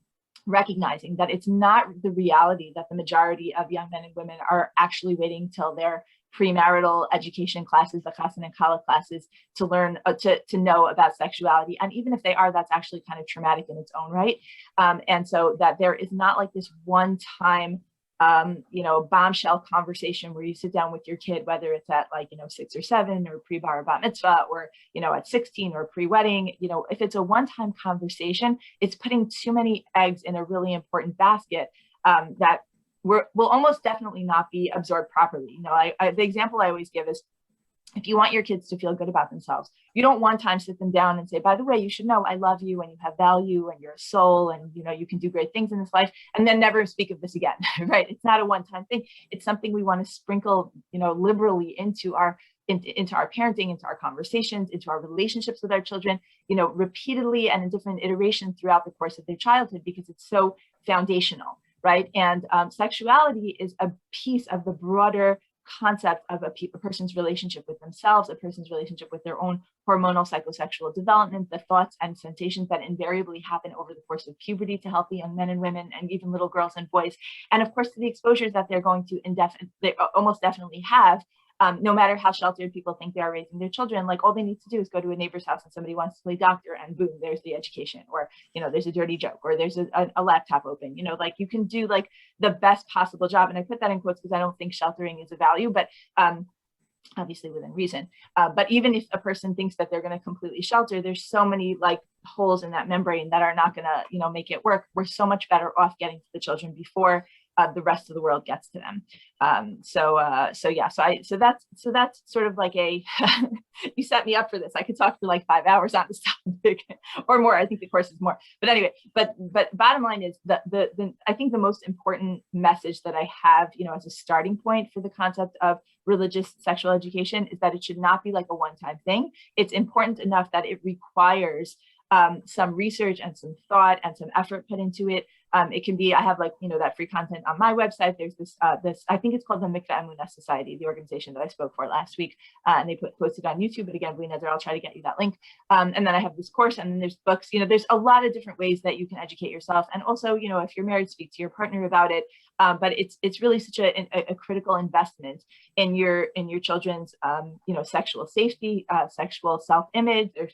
recognizing that it's not the reality that the majority of young men and women are actually waiting till their premarital education classes, the Chassan and Kallah classes, to learn, to know about sexuality. And even if they are, that's actually kind of traumatic in its own right. And so that there is not this one-time bombshell conversation where you sit down with your kid, whether it's at 6 or 7 or pre-bar or bat mitzvah, or, at 16 or pre-wedding. If it's a one-time conversation, it's putting too many eggs in a really important basket that will almost definitely not be absorbed properly. The example I always give is, if you want your kids to feel good about themselves, you don't one time sit them down and say, by the way, you should know I love you and you have value and you're a soul and you can do great things in this life, and then never speak of this again, right? It's not a one-time thing. It's something we want to sprinkle, liberally into our parenting, into our conversations, into our relationships with our children, repeatedly and in different iterations throughout the course of their childhood, because it's so foundational, right? And sexuality is a piece of the broader concept of a person's relationship with themselves, a person's relationship with their own hormonal psychosexual development, the thoughts and sensations that invariably happen over the course of puberty to healthy young men and women, and even little girls and boys, and of course to the exposures that they're going to they almost definitely have. No matter how sheltered people think they are raising their children, all they need to do is go to a neighbor's house and somebody wants to play doctor, and boom, there's the education, or there's a dirty joke, or there's a laptop open. You can do the best possible job, and I put that in quotes because I don't think sheltering is a value, but obviously within reason. But even if a person thinks that they're going to completely shelter, there's so many holes in that membrane that are not going to make it work. We're so much better off getting to the children before the rest of the world gets to them. So that's sort of you set me up for this. I could talk for 5 hours on this topic or more. I think the course is more, but anyway, but bottom line is that I think the most important message that I have, as a starting point for the concept of religious sexual education is that it should not be a one-time thing. It's important enough that it requires some research and some thought and some effort put into it. It can be, I have that free content on my website. There's this, I think it's called the Mikvah Society, the organization that I spoke for last week, and they posted on YouTube. But again, I'll try to get you that link. And then I have this course, and then there's books. There's a lot of different ways that you can educate yourself. And also, if you're married, speak to your partner about it. But it's really such a critical investment in your children's sexual safety, sexual self-image, their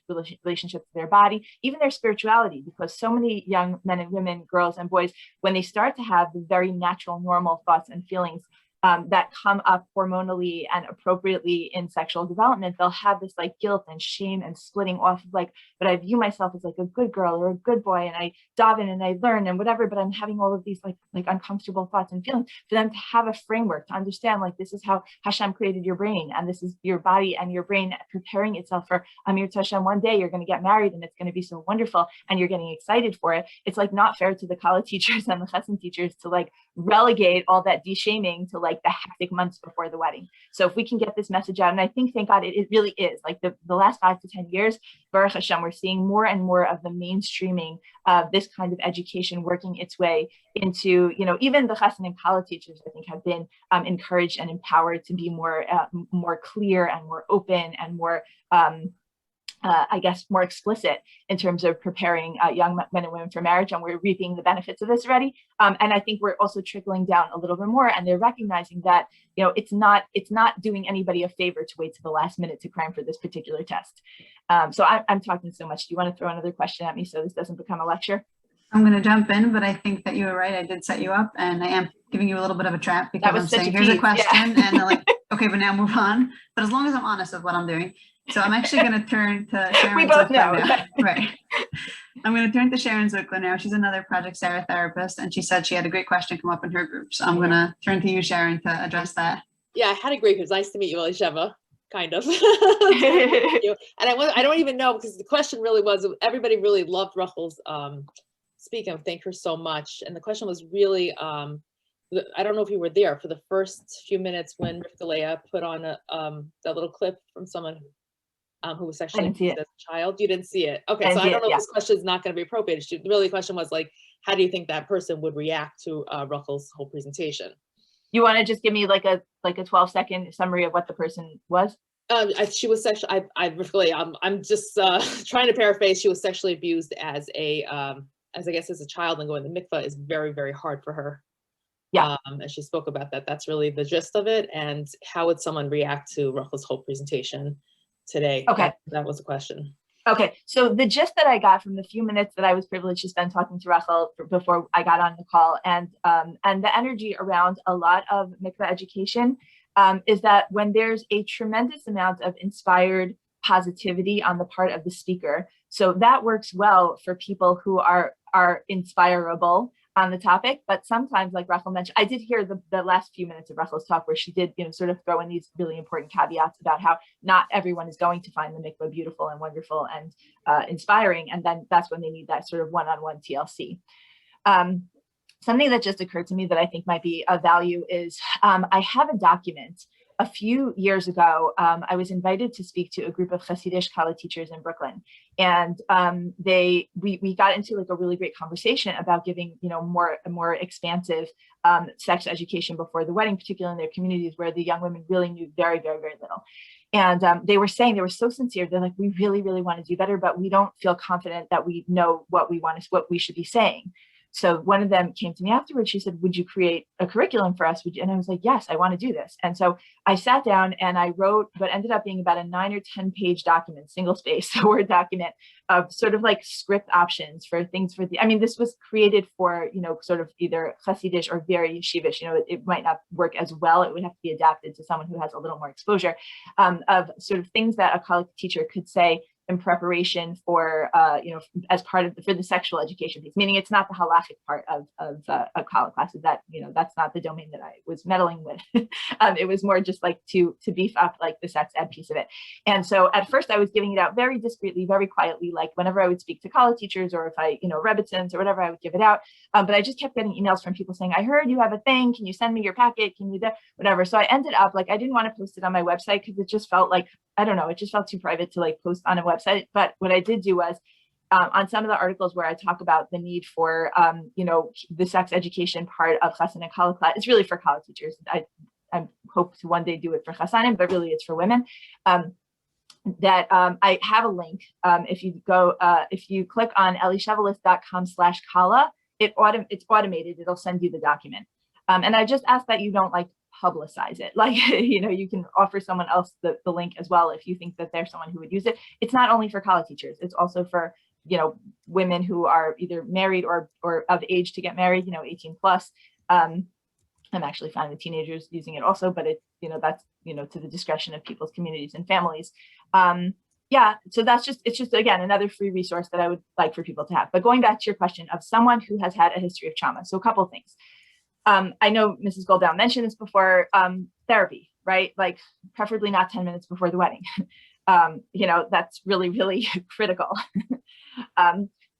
relationship to their body, even their spirituality, because so many young men and women, girls and boys, when they start to have the very natural, normal thoughts and feelings that come up hormonally and appropriately in sexual development, they'll have this like guilt and shame and splitting off of like, but I view myself as like a good girl or a good boy, and I daven and I learn and whatever, but I'm having all of these like uncomfortable thoughts and feelings. For them to have a framework to understand like this is how Hashem created your brain, and this is your body and your brain preparing itself for Amir Tashem. One day you're going to get married and it's going to be so wonderful and you're getting excited for it. It's like not fair to the Kallah teachers and the Chesed teachers to like relegate all that de-shaming to like the hectic months before the wedding. So if we can get this message out, and I think, thank God, it really is like the last 5 to 10 years, Baruch Hashem, we're seeing more and more of the mainstreaming of this kind of education working its way into, you know, even the Chesed and Kallah teachers, I think, have been encouraged and empowered to be more clear and more open and more I guess, more explicit in terms of preparing young men and women for marriage, and we're reaping the benefits of this already. And I think we're also trickling down a little bit more, and they're recognizing that, you know, it's not doing anybody a favor to wait to the last minute to cram for this particular test. So I'm talking so much. Do you want to throw another question at me so this doesn't become a lecture? I'm going to jump in, but I think that you were right. I did set you up, and I am giving you a little bit of a trap because I'm saying, here's a question, and they're like, okay, but now move on. But as long as I'm honest with what I'm doing. So I'm actually going to turn to Sharon. We both know. Now. Right. I'm going to turn to Sharon Zukla now. She's another Project S.A.R.A.H therapist, and she said she had a great question come up in her group. So I'm going to turn to you, Sharon, to address that. Yeah, I had a great. It was nice to meet you, Elisheva. Kind of. And I don't even know, because the question really was, everybody really loved Rachel's speaking. Thank her so much. And the question was really, I don't know if you were there for the first few minutes when Kallah put on that little clip from someone who was sexually abused as a child. You didn't see it. Okay, so I don't know if this question is not going to be appropriate. Really, the question was like, how do you think that person would react to Rachel's whole presentation? You want to just give me like a 12-second summary of what the person was? She was sexually. I'm just trying to paraphrase. She was sexually abused as I guess as a child, and going to Mikvah is very, very hard for her. Yeah. And she spoke about that. That's really the gist of it. And how would someone react to Rachel's whole presentation today? Okay. That was the question. Okay. So the gist that I got from the few minutes that I was privileged to spend talking to Rachel before I got on the call, and the energy around a lot of Mikvah education is that when there's a tremendous amount of inspired positivity on the part of the speaker, so that works well for people who are inspirable on the topic. But sometimes, like Rachel mentioned, I did hear the last few minutes of Rachel's talk where she did, you know, sort of throw in these really important caveats about how not everyone is going to find the Mikvah beautiful and wonderful and inspiring. And then that's when they need that sort of one-on-one TLC. Something that just occurred to me that I think might be of value is I have a document. A few years ago, I was invited to speak to a group of Hasidic Kallah teachers in Brooklyn, and we got into like a really great conversation about giving, you know, more expansive sex education before the wedding, particularly in their communities where the young women really knew very, very, very little. And they were saying, they were so sincere. They're like, we really, really want to do better, but we don't feel confident that we know what we should be saying. So one of them came to me afterwards. She said, would you create a curriculum for us? And I was like, yes, I want to do this. And so I sat down and I wrote what ended up being about a 9 or 10 page document, single space Word document of sort of like script options for things this was created for, you know, sort of either Hasidic or very yeshivish. You know, it might not work as well. It would have to be adapted to someone who has a little more exposure of sort of things that a college teacher could say in preparation for, as part of for the sexual education piece, meaning it's not the halachic part of college classes. That, you know, that's not the domain that I was meddling with. It was more just like to beef up like the sex ed piece of it. And so at first I was giving it out very discreetly, very quietly, like whenever I would speak to college teachers or if I, you know, Rebbitzins or whatever, I would give it out. But I just kept getting emails from people saying, I heard you have a thing. Can you send me your packet? Can you do whatever? So I ended up like, I didn't want to post it on my website because it just felt like, I don't know, it just felt too private to like post on a website. But what I did do was on some of the articles where I talk about the need for, the sex education part of Chassan and Kallah class, it's really for college teachers. I hope to one day do it for Chassanim, but really it's for women. I have a link. If you click on elishevelis.com/Kallah, it's automated. It'll send you the document. And I just ask that you don't like publicize it. Like, you know, you can offer someone else the link as well if you think that there's someone who would use it. It's not only for college teachers, it's also for, you know, women who are either married or of age to get married, you know, 18 plus. I'm actually finding the teenagers using it also, but it, that's, to the discretion of people's communities and families. Yeah, so it's just, again, another free resource that I would like for people to have. But going back to your question of someone who has had a history of trauma. So a couple of things. I know Mrs. Golddown mentioned this before, therapy, right? Like preferably not 10 minutes before the wedding. That's really, really critical.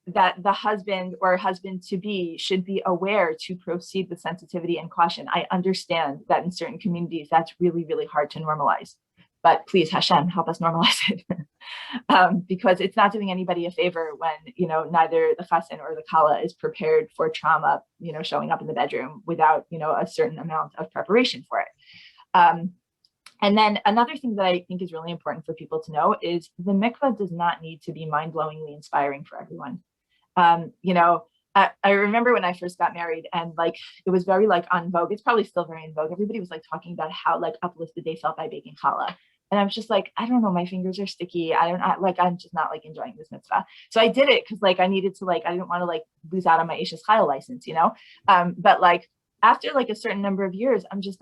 That the husband or husband-to-be should be aware to proceed with sensitivity and caution. I understand that in certain communities, that's really, really hard to normalize. But please, Hashem, help us normalize it. Because it's not doing anybody a favor when, neither the chassan or the Kallah is prepared for trauma, showing up in the bedroom without, a certain amount of preparation for it. And then another thing that I think is really important for people to know is the mikvah does not need to be mind-blowingly inspiring for everyone. I remember when I first got married and it was very on vogue. It's probably still very in vogue. Everybody was talking about how uplifted they felt by baking challah. And I was just I don't know, my fingers are sticky. I'm just not enjoying this mitzvah. So I did it because I needed to I didn't want to lose out on my Eishes Chayil license, but after a certain number of years, I'm just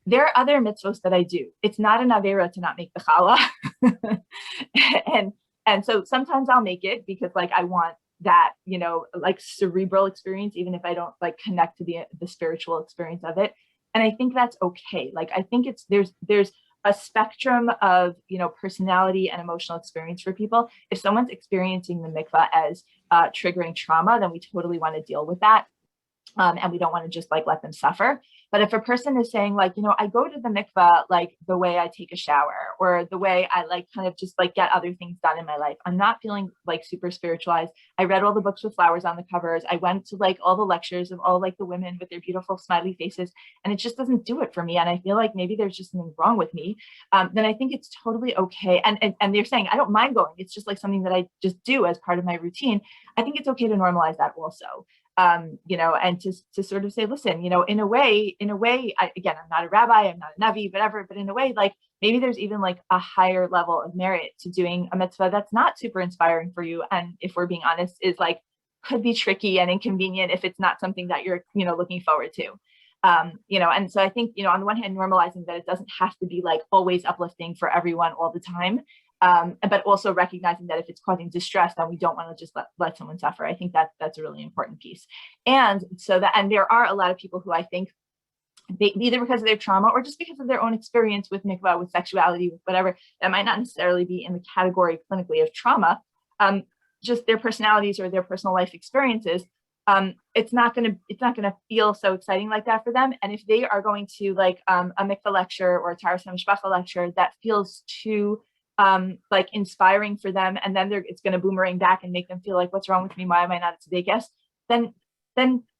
there are other mitzvos that I do. It's not an avera to not make the challah. and so sometimes I'll make it because I want that, cerebral experience, even if I don't connect to the spiritual experience of it. And I think that's okay. I think there's a spectrum of, personality and emotional experience for people. If someone's experiencing the mikvah as triggering trauma, then we totally want to deal with that. And we don't want to just let them suffer. But if a person is saying I go to the mikvah the way I take a shower or the way I kind of just get other things done in my life, I'm not feeling super spiritualized. I read all the books with flowers on the covers. I went to all the lectures of all the women with their beautiful smiley faces, and it just doesn't do it for me. And I feel maybe there's just something wrong with me. Then I think it's totally okay. And they're saying I don't mind going. It's just something that I just do as part of my routine. I think it's okay to normalize that also. And to sort of say, listen, in a way, I'm not a rabbi, I'm not a Navi, whatever, but in a way, maybe there's even a higher level of merit to doing a mitzvah that's not super inspiring for you. And if we're being honest, is could be tricky and inconvenient if it's not something that you're, looking forward to. And so I think, on the one hand, normalizing that it doesn't have to be always uplifting for everyone all the time. But also recognizing that if it's causing distress, then we don't want to just let someone suffer. I think that's a really important piece. And there are a lot of people who I think they either because of their trauma or just because of their own experience with mikvah, with sexuality, with whatever, that might not necessarily be in the category clinically of trauma, just their personalities or their personal life experiences. It's not gonna feel so exciting like that for them. And if they are going to a mikvah lecture or a Taras HaMishpacha lecture that feels too inspiring for them, and then it's going to boomerang back and make them feel what's wrong with me? Why am I not a today guest? Then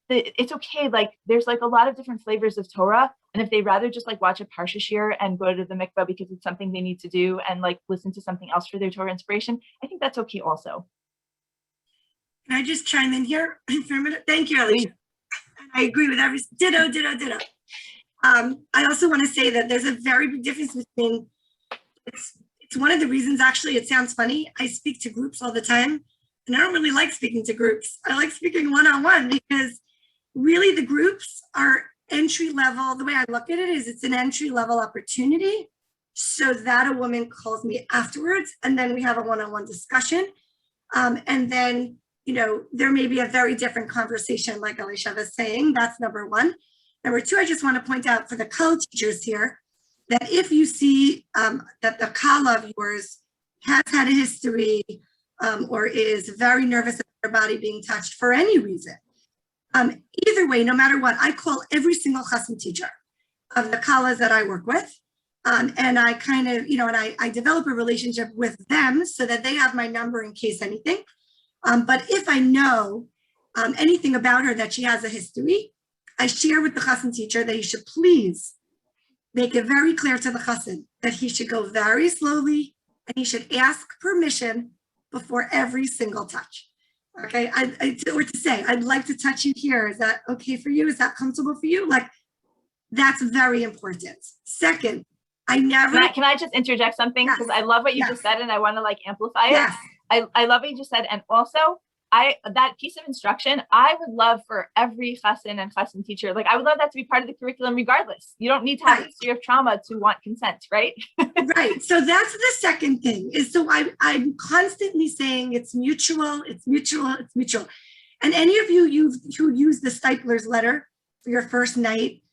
it's okay. There's a lot of different flavors of Torah, and if they rather just watch a parsha shir and go to the mikvah because it's something they need to do and listen to something else for their Torah inspiration, I think that's okay also. Can I just chime in here for a minute? Thank you, Alicia. I agree with every ditto. I also want to say that there's a very big difference between it's one of the reasons, actually, it sounds funny. I speak to groups all the time, and I don't really like speaking to groups. I like speaking one-on-one because really the groups are entry level. The way I look at it is it's an entry level opportunity so that a woman calls me afterwards, and then we have a one-on-one discussion. And then, there may be a very different conversation, like Alicia was saying. That's number one. Number two, I just want to point out for the co-teachers here, that if you see that the Kallah of yours has had a history or is very nervous about their body being touched for any reason, either way, no matter what, I call every single chassan teacher of the Kallahs that I work with. And I kind of, and I develop a relationship with them so that they have my number in case anything. But if I know anything about her that she has a history, I share with the chassan teacher that he should please make it very clear to the chassan that he should go very slowly and he should ask permission before every single touch. Okay, or to say, I'd like to touch you here. Is that okay for you? Is that comfortable for you? That's very important. Second, I never. Can I just interject something? Because I love what you just said and I want to amplify it. Yes. I love what you just said. And also, that piece of instruction, I would love for every chassan and chassan teacher, like I would love that to be part of the curriculum regardless. You don't need to have a history of trauma to want consent, right? Right. So that's the second thing is, so I'm constantly saying it's mutual, it's mutual, it's mutual. And any of you who use the Stipler's letter for your first night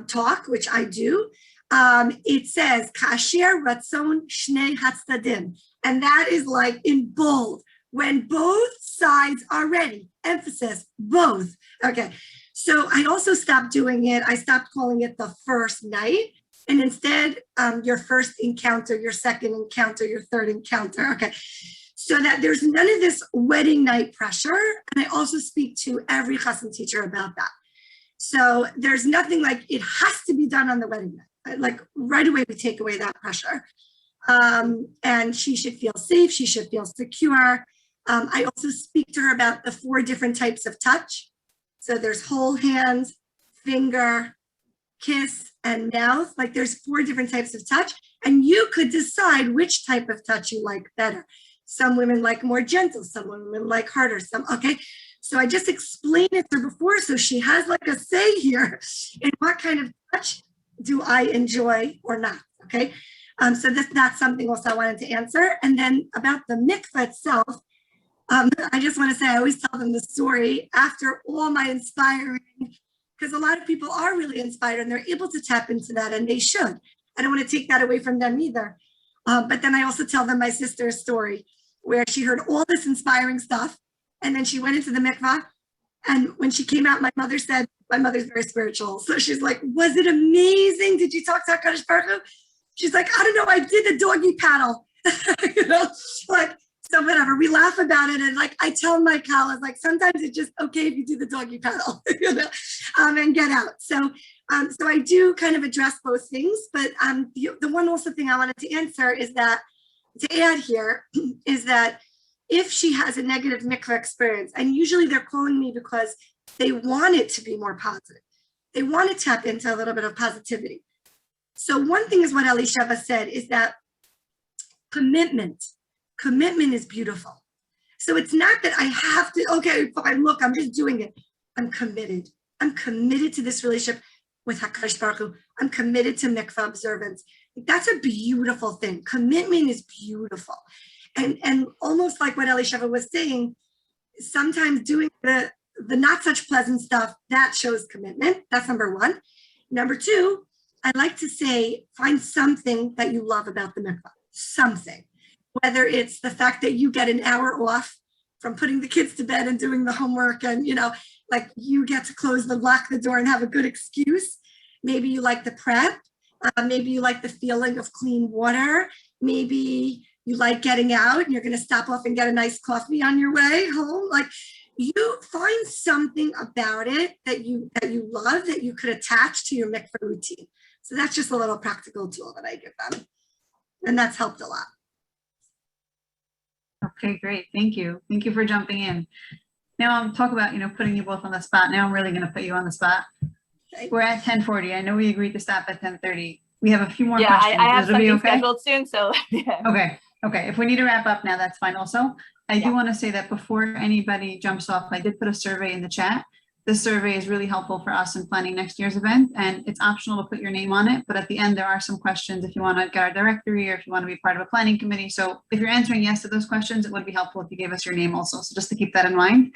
talk, which I do, it says kasher ratzon shnei hatzadim, and that is like in bold, when both sides are ready. Emphasis, both. Okay. So I also stopped doing it. I stopped calling it the first night, and instead your first encounter, your second encounter, your third encounter. Okay. So that there's none of this wedding night pressure. And I also speak to every chassan teacher about that. So there's nothing like it has to be done on the wedding night. Like right away, we take away that pressure. And she should feel safe. She should feel secure. I also speak to her about the 4 different types of touch. So there's whole hands, finger, kiss, and mouth. Like there's 4 different types of touch. And you could decide which type of touch you like better. Some women like more gentle, some women like harder, okay. So I just explained it to her before, so she has like a say here in what kind of touch do I enjoy or not, okay? So that's something else I wanted to answer. And then about the mikvah itself, I just want to say, I always tell them the story after all my inspiring, because a lot of people are really inspired and they're able to tap into that, and they should. I don't want to take that away from them either. But then I also tell them my sister's story, where she heard all this inspiring stuff, and then she went into the mikvah, and when she came out, my mother said, my mother's very spiritual, so she's like, was it amazing? Did you talk to HaKadosh Baruch Hu? She's like, I don't know, I did the doggy paddle. You know, like, so whatever, we laugh about it, and like I tell my Kallah, like sometimes it's just okay if you do the doggy paddle, you know, and get out. So I do kind of address both things, but the one also thing I wanted to answer is that, to add here, is that if she has a negative mikvah experience, and usually they're calling me because they want it to be more positive, they want to tap into a little bit of positivity. So one thing is what Elisheva said, is that commitment is beautiful. So it's not that I have to, okay, fine, look, I'm just doing it. I'm committed. I'm committed to this relationship with HaKadosh Baruch Hu. I'm committed to mikvah observance. That's a beautiful thing. Commitment is beautiful. And almost like what Elisheva was saying, sometimes doing the not such pleasant stuff, that shows commitment. That's number one. Number two, I like to say, find something that you love about the mikvah, something. Whether it's the fact that you get an hour off from putting the kids to bed and doing the homework, and, you know, like you get to lock the door and have a good excuse. Maybe you like the prep. Maybe you like the feeling of clean water. Maybe you like getting out and you're going to stop off and get a nice coffee on your way home. Like, you find something about it that you love, that you could attach to your mikvah routine. So that's just a little practical tool that I give them. And that's helped a lot. Okay, great. Thank you. Thank you for jumping in. Now I'll talk about, putting you both on the spot. Now I'm really going to put you on the spot. Okay. We're at 10:40. I know we agreed to stop at 10:30. We have a few more Yeah, questions. I have something okay? scheduled soon, so yeah. Okay. If we need to wrap up now, that's fine also. I Yeah. do want to say that before anybody jumps off, I did put a survey in the chat. This survey is really helpful for us in planning next year's event, and it's optional to put your name on it. But at the end, there are some questions if you want to get our directory or if you want to be part of a planning committee. So if you're answering yes to those questions, it would be helpful if you gave us your name also. So just to keep that in mind.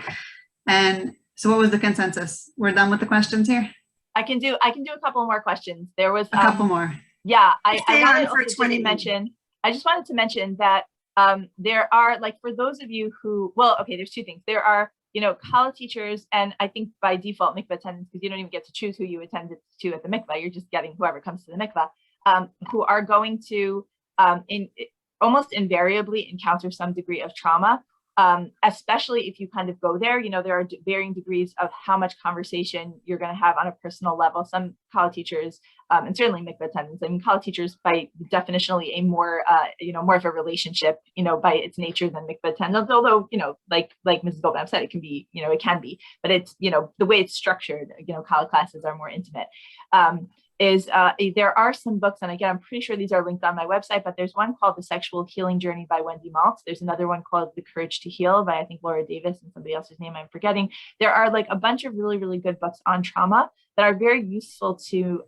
And so what was the consensus? We're done with the questions here? I can do a couple more questions. There was A couple more. Yeah, I Stay on wanted for also 20 to mention, I just wanted to mention that there are, like, for those of you who, well, okay, there's two things. There are, Kallah teachers, and I think by default mikvah attendants, because you don't even get to choose who you attend to at the mikvah, you're just getting whoever comes to the mikvah, who are going to almost invariably encounter some degree of trauma, especially if you kind of go there. There are varying degrees of how much conversation you're going to have on a personal level. Some Kallah teachers, and certainly mikvah attendants, I mean, Kallah teachers by definitionally a more, more of a relationship, by its nature than mikvah attendants, although, like Mrs. Goldman said, it can be, it can be, but it's, the way it's structured, Kallah classes are more intimate. is there are some books, and again, I'm pretty sure these are linked on my website, but there's one called The Sexual Healing Journey by Wendy Maltz. There's another one called The Courage to Heal by, I think, Laura Davis, and somebody else's name I'm forgetting. There are like a bunch of really, really good books on trauma that are very useful to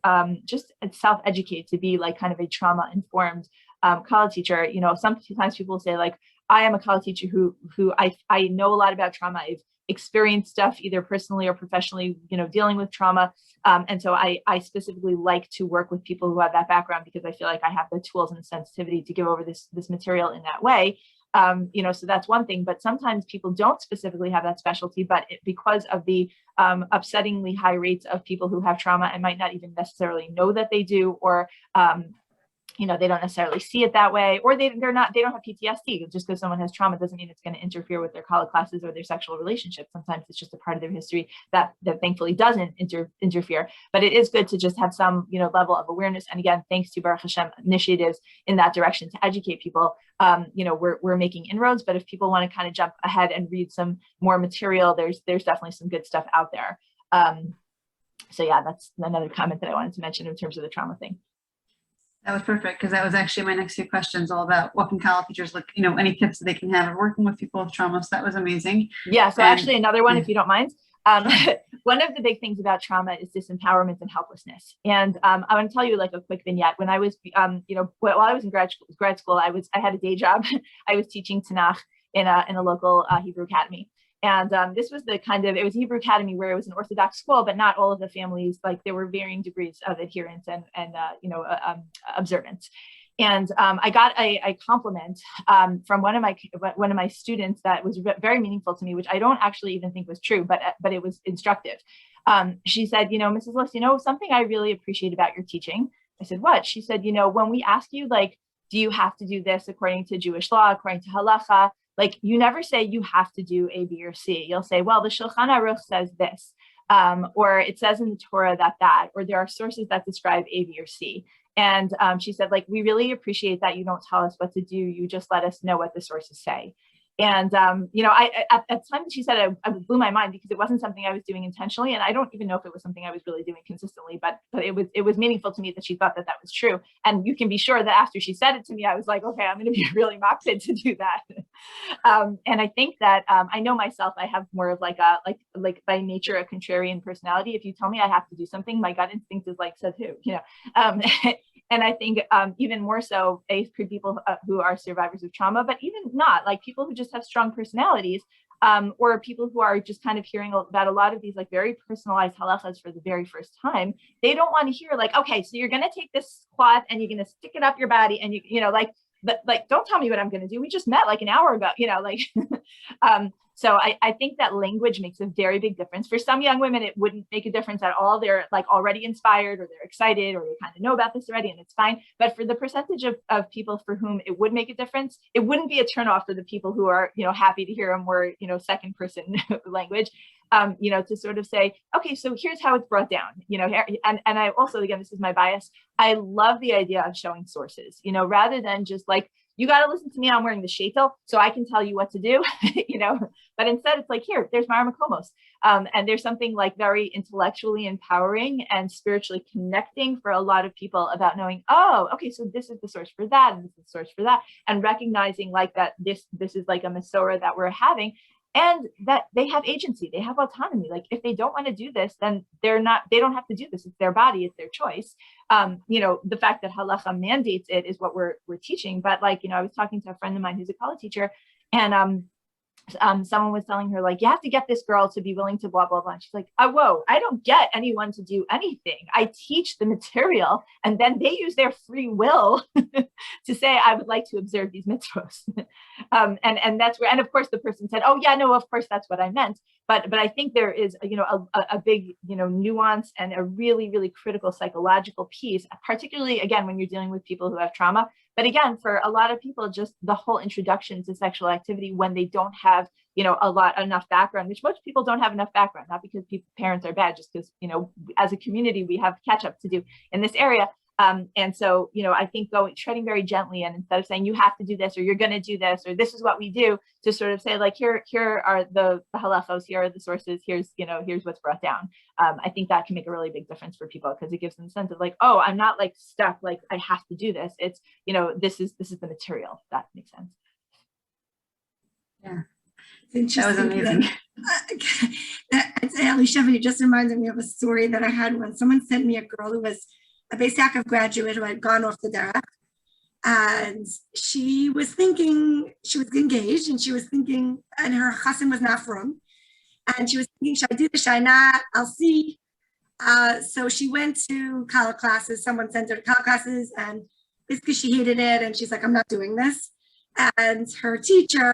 just self-educate, to be like kind of a trauma-informed Kallah teacher. You know, sometimes people say like, I am a Kallah teacher who I know a lot about trauma. I've experienced stuff either personally or professionally, you know, dealing with trauma. And so I specifically like to work with people who have that background, because I feel like I have the tools and the sensitivity to give over this material in that way. You know, so that's one thing, but sometimes people don't specifically have that specialty, but because of the upsettingly high rates of people who have trauma and might not even necessarily know that they do, or you know, they don't necessarily see it that way, or they don't have PTSD. Just because someone has trauma doesn't mean it's going to interfere with their Kallah classes or their sexual relationships. Sometimes it's just a part of their history that thankfully doesn't interfere. But it is good to just have some, you know, level of awareness. And again, thanks to Baruch Hashem initiatives in that direction to educate people. You know, we're making inroads. But if people want to kind of jump ahead and read some more material, there's definitely some good stuff out there. So yeah, that's another comment that I wanted to mention in terms of the trauma thing. That was perfect, because that was actually my next few questions, all about what can Kallah teachers look, you know, any tips that they can have of working with people with trauma. So that was amazing. Yeah. So actually another one, if you don't mind. One of the big things about trauma is disempowerment and helplessness. And I want to tell you like a quick vignette. When I was, you know, while I was in grad school, I had a day job. I was teaching Tanakh in a local Hebrew academy. And this was it was a Hebrew academy where it was an Orthodox school, but not all of the families, like there were varying degrees of adherence and you know, observance. And I got a compliment from one of my students that was very meaningful to me, which I don't actually even think was true, but it was instructive. She said, you know, Mrs. Liss, you know, something I really appreciate about your teaching. I said, what? She said, you know, when we ask you, like, do you have to do this according to Jewish law, according to halacha? Like, you never say you have to do A, B, or C. You'll say, well, the Shulchan Aruch says this, or it says in the Torah that, or there are sources that describe A, B, or C. And she said, like, we really appreciate that you don't tell us what to do. You just let us know what the sources say. And, you know, at the time that she said it, it blew my mind, because it wasn't something I was doing intentionally. And I don't even know if it was something I was really doing consistently, but it was meaningful to me that she thought that was true. And you can be sure that after she said it to me, I was like, okay, I'm going to be really mocked to do that. And I think that I know myself, I have more of like by nature, a contrarian personality. If you tell me I have to do something, my gut instinct is like, says who, you know. And I think even more so for people who are survivors of trauma, but even not, like people who just have strong personalities, or people who are just kind of hearing about a lot of these like very personalized halachas for the very first time. They don't want to hear like, okay, so you're going to take this cloth and you're going to stick it up your body, and you know, like, but like, don't tell me what I'm going to do. We just met like an hour ago, you know, like, so I think that language makes a very big difference. For some young women, it wouldn't make a difference at all. They're like already inspired, or they're excited, or they kind of know about this already, and it's fine. But for the percentage of people for whom it would make a difference, it wouldn't be a turnoff for the people who are, you know, happy to hear a more, you know, second person language. You know, to sort of say, okay, so here's how it's brought down, you know, and I also, again, this is my bias. I love the idea of showing sources, you know, rather than just like, you got to listen to me, I'm wearing the sheitel, so I can tell you what to do, you know, but instead it's like, here, there's Mara Makomos. And there's something like very intellectually empowering and spiritually connecting for a lot of people about knowing, oh, okay, so this is the source for that, and this is the source for that, and recognizing like that this is like a Masorah that we're having, and that they have agency, they have autonomy. Like if they don't want to do this, then they don't have to do this. It's their body, it's their choice. You know, the fact that halacha mandates it is what we're teaching. But like, you know, I was talking to a friend of mine who's a Kallah teacher, and someone was telling her like, you have to get this girl to be willing to blah, blah, blah. And she's like, oh, whoa, I don't get anyone to do anything. I teach the material, and then they use their free will to say, I would like to observe these mitzvahs. And that's where, and of course the person said, oh yeah, no, of course that's what I meant. But I think there is, you know, a big, you know, nuance and a really, really critical psychological piece, particularly again, when you're dealing with people who have trauma. But again, for a lot of people, just the whole introduction to sexual activity when they don't have, you know, enough background, which most people don't have enough background, not because parents are bad, just because, you know, as a community, we have catch up to do in this area. And so, I think treading very gently, and instead of saying you have to do this, or you're going to do this, or this is what we do, to sort of say like, here are the halachos, here are the sources, here's what's brought down. I think that can make a really big difference for people, because it gives them a sense of like, oh, I'm not like stuck, like I have to do this. It's, this is the material. If that makes sense. Yeah. That was amazing. Elisheva, you just reminded me of a story that I had when someone sent me a girl who was a Beis Yaakov graduate who had gone off the derech, and she was thinking, she was engaged, and she was thinking, and her chassan was not from, and she was thinking, should I do this, should I not? I'll see. So she went to Kallah classes. Someone sent her to Kallah classes, and basically she hated it, and she's like, I'm not doing this. And her teacher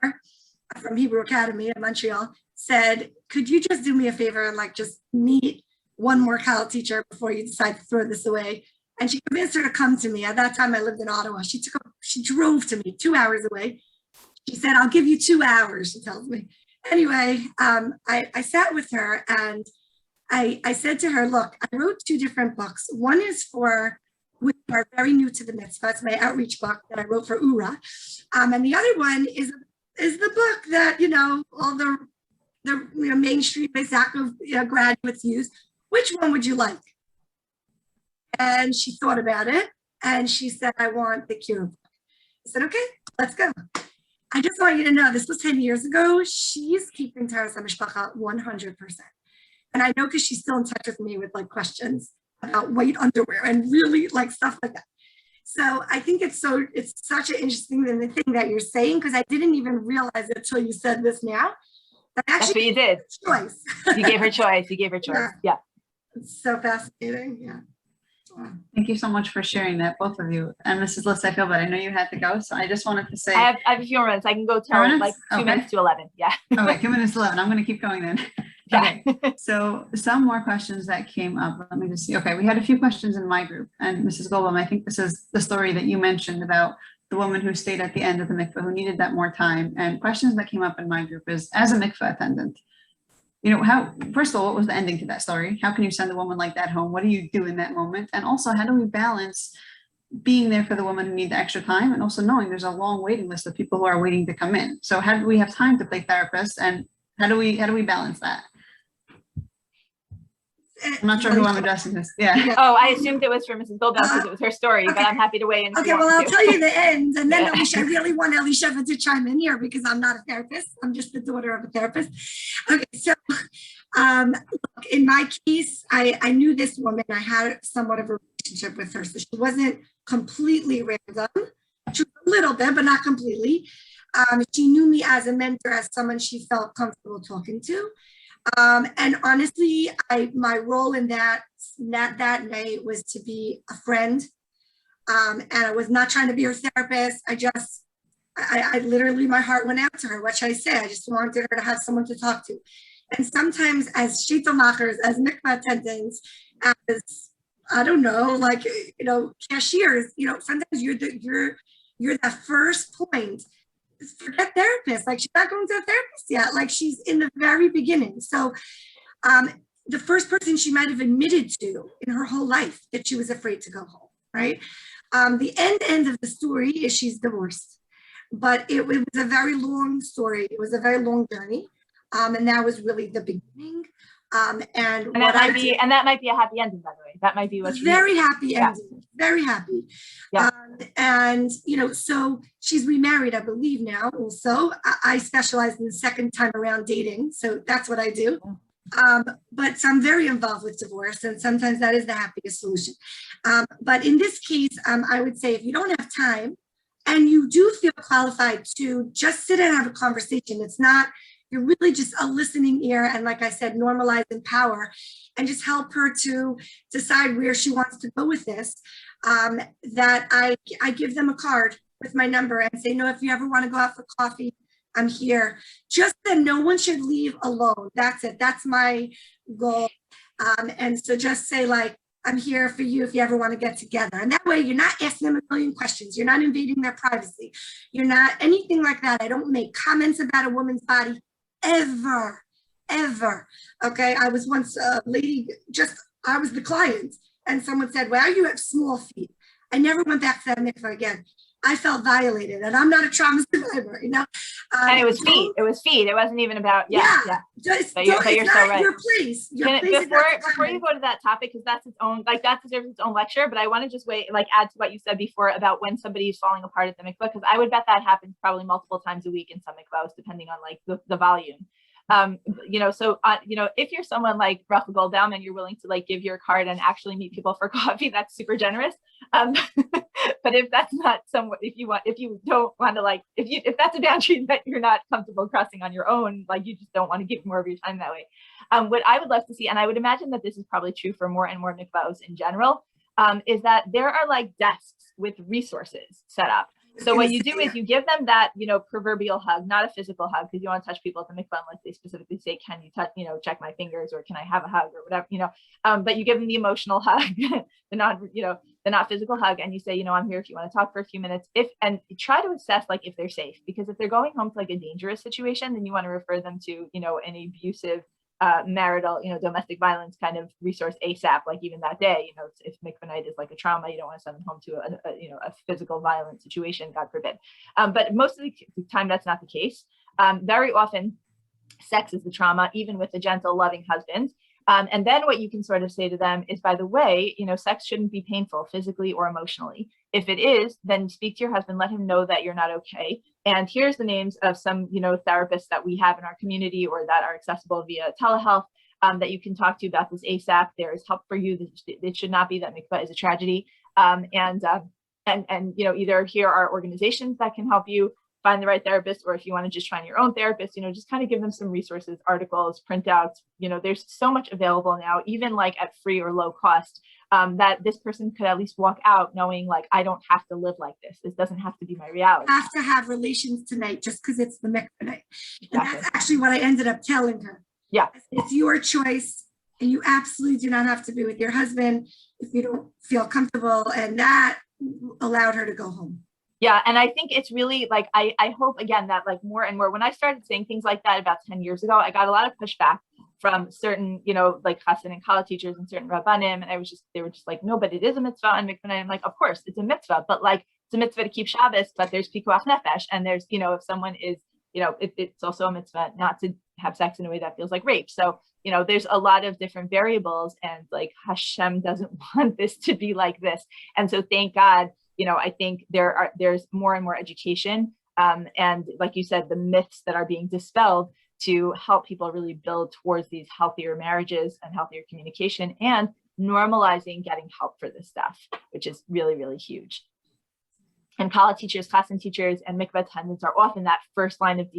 from Hebrew Academy in Montreal said, could you just do me a favor and like just meet one more Kallah teacher before you decide to throw this away? And she convinced her to come to me. At that time, I lived in Ottawa. She drove to me 2 hours away. She said, I'll give you 2 hours, she tells me. Anyway, I sat with her, and I said to her, look, I wrote 2 different books. One is for women who are very new to the mitzvah. It's my outreach book that I wrote for URA. And the other one is the book that, all the mainstream Beis Yaakov graduates use. Which one would you like? And she thought about it, and she said, I want the Kira book. I said, okay, let's go. I just want you to know, this was 10 years ago. She's keeping Taras HaMishpacha 100%. And I know because she's still in touch with me with like questions about white underwear and really like stuff like that. So I think it's such an interesting thing that you're saying, because I didn't even realize it until you said this now. That's what you did. Choice. You gave her choice. You gave her choice. Yeah. It's so fascinating. Yeah. Wow. Thank you so much for sharing that, both of you. And Mrs. List, I feel bad. I know you had to go, so I just wanted to say. I have a few minutes. I can go till like 2 minutes to 11. Yeah. Oh, wait, 2 minutes to 11. I'm going to keep going then. Okay. So some more questions that came up. Let me just see. Okay, we had a few questions in my group. And Mrs. Goldblum, I think this is the story that you mentioned about the woman who stayed at the end of the mikvah, who needed that more time. And questions that came up in my group is, as a mikvah attendant, first of all, what was the ending to that story? How can you send a woman like that home? What do you do in that moment? And also, how do we balance being there for the woman who need the extra time, and also knowing there's a long waiting list of people who are waiting to come in? So how do we have time to play therapist, and how do we balance that? I'm not sure who I'm addressing this. Yeah. Oh, I assumed it was for Mrs. Goldblum because it was her story, but I'm happy to weigh in. Okay, well, I'll tell you the end. And then I really want Elisheva to chime in here, because I'm not a therapist. I'm just the daughter of a therapist. Okay, so look, in my case, I knew this woman. I had somewhat of a relationship with her. So she wasn't completely random. She was a little bit, but not completely. She knew me as a mentor, as someone she felt comfortable talking to. And honestly, my role in that night was to be a friend. And I was not trying to be her therapist. I literally, my heart went out to her. What should I say? I just wanted her to have someone to talk to. And sometimes as sheitel-machers, as mikvah attendants, as, I don't know, like, cashiers, sometimes you're that first point. Forget therapist, like she's not going to a therapist yet, like she's in the very beginning. So the first person she might have admitted to in her whole life that she was afraid to go home, right? The end of the story is she's divorced, but it was a very long story. It was a very long journey. And that was really the beginning. And that might be a happy ending, by the way. That might be what's very happy ending. Very happy. Yeah. And so she's remarried, I believe now. Also, I specialize in the second time around dating, so that's what I do. But so I'm very involved with divorce, and sometimes that is the happiest solution. But in this case, I would say if you don't have time and you do feel qualified to just sit and have a conversation, you're really just a listening ear, and like I said, normalize empower, and just help her to decide where she wants to go with this. That I give them a card with my number and say, if you ever want to go out for coffee, I'm here. Just that no one should leave alone. That's it. That's my goal. And so just say, like, I'm here for you if you ever want to get together. And that way you're not asking them a million questions. You're not invading their privacy. You're not anything like that. I don't make comments about a woman's body ever. Okay. I was once a lady, I was the client, and someone said, wow, you have small feet. I never went back to that mikvah again. I felt violated, and I'm not a trauma survivor, you know. And it was feet. It was feet. It wasn't even about Just, But you're it's so not right. your place. Your Can place is before not to before you comment. go to that topic, because that's its own, like that deserves its own lecture, but I want to just add to what you said before about when somebody is falling apart at the mikvah, because I would bet that happens probably multiple times a week in some mikvahs, depending on like the volume. If you're someone like Rachel Goldbaum and you're willing to like give your card and actually meet people for coffee, that's super generous. But if that's not if that's a boundary that you're not comfortable crossing on your own, like you just don't want to give more of your time that way. What I would love to see, and I would imagine that this is probably true for more and more mikvahs in general, is that there are like desks with resources set up. So what you do is you give them that, proverbial hug, not a physical hug, because you don't want to touch people at the mikvah unless they specifically say, can you touch, check my fingers, or can I have a hug, or whatever, but you give them the emotional hug, the not physical hug, and you say, I'm here if you want to talk for a few minutes, and try to assess like if they're safe, because if they're going home to like a dangerous situation, then you want to refer them to, an abusive marital, domestic violence kind of resource ASAP, like even that day, if mikvah night is like a trauma, you don't want to send them home to a physical violent situation, God forbid. But most of the time that's not the case. Very often sex is the trauma, even with a gentle, loving husband. And then what you can sort of say to them is, by the way, sex shouldn't be painful physically or emotionally. If it is, then speak to your husband, let him know that you're not okay. And here's the names of some, therapists that we have in our community or that are accessible via telehealth that you can talk to about this ASAP. There is help for you. It should not be that mikvah is a tragedy. Either here are organizations that can help you find the right therapist, or if you want to just find your own therapist, just kind of give them some resources, articles, printouts. There's so much available now, even like at free or low cost, that this person could at least walk out knowing like, I don't have to live like this. This doesn't have to be my reality. I have to have relations tonight just because it's the mikvah night. Exactly. And that's actually what I ended up telling her. Yeah. It's your choice, and you absolutely do not have to be with your husband if you don't feel comfortable. And that allowed her to go home. Yeah. And I think it's really like, I hope again that like more and more, when I started saying things like that about 10 years ago, I got a lot of pushback from certain, like Chassid and Kallah teachers and certain Rabbanim. And they were just like, no, but it is a mitzvah on mikvah. I'm like, of course it's a mitzvah, but like it's a mitzvah to keep Shabbos, but there's pikuach nefesh. And there's, if someone is, it's also a mitzvah not to have sex in a way that feels like rape. So, there's a lot of different variables, and like Hashem doesn't want this to be like this. And so thank God, I think there's more and more education. And like you said, the myths that are being dispelled to help people really build towards these healthier marriages and healthier communication, and normalizing getting help for this stuff, which is really, really huge. And Kallah teachers, Chassid teachers, and mikvah attendants are often that first line of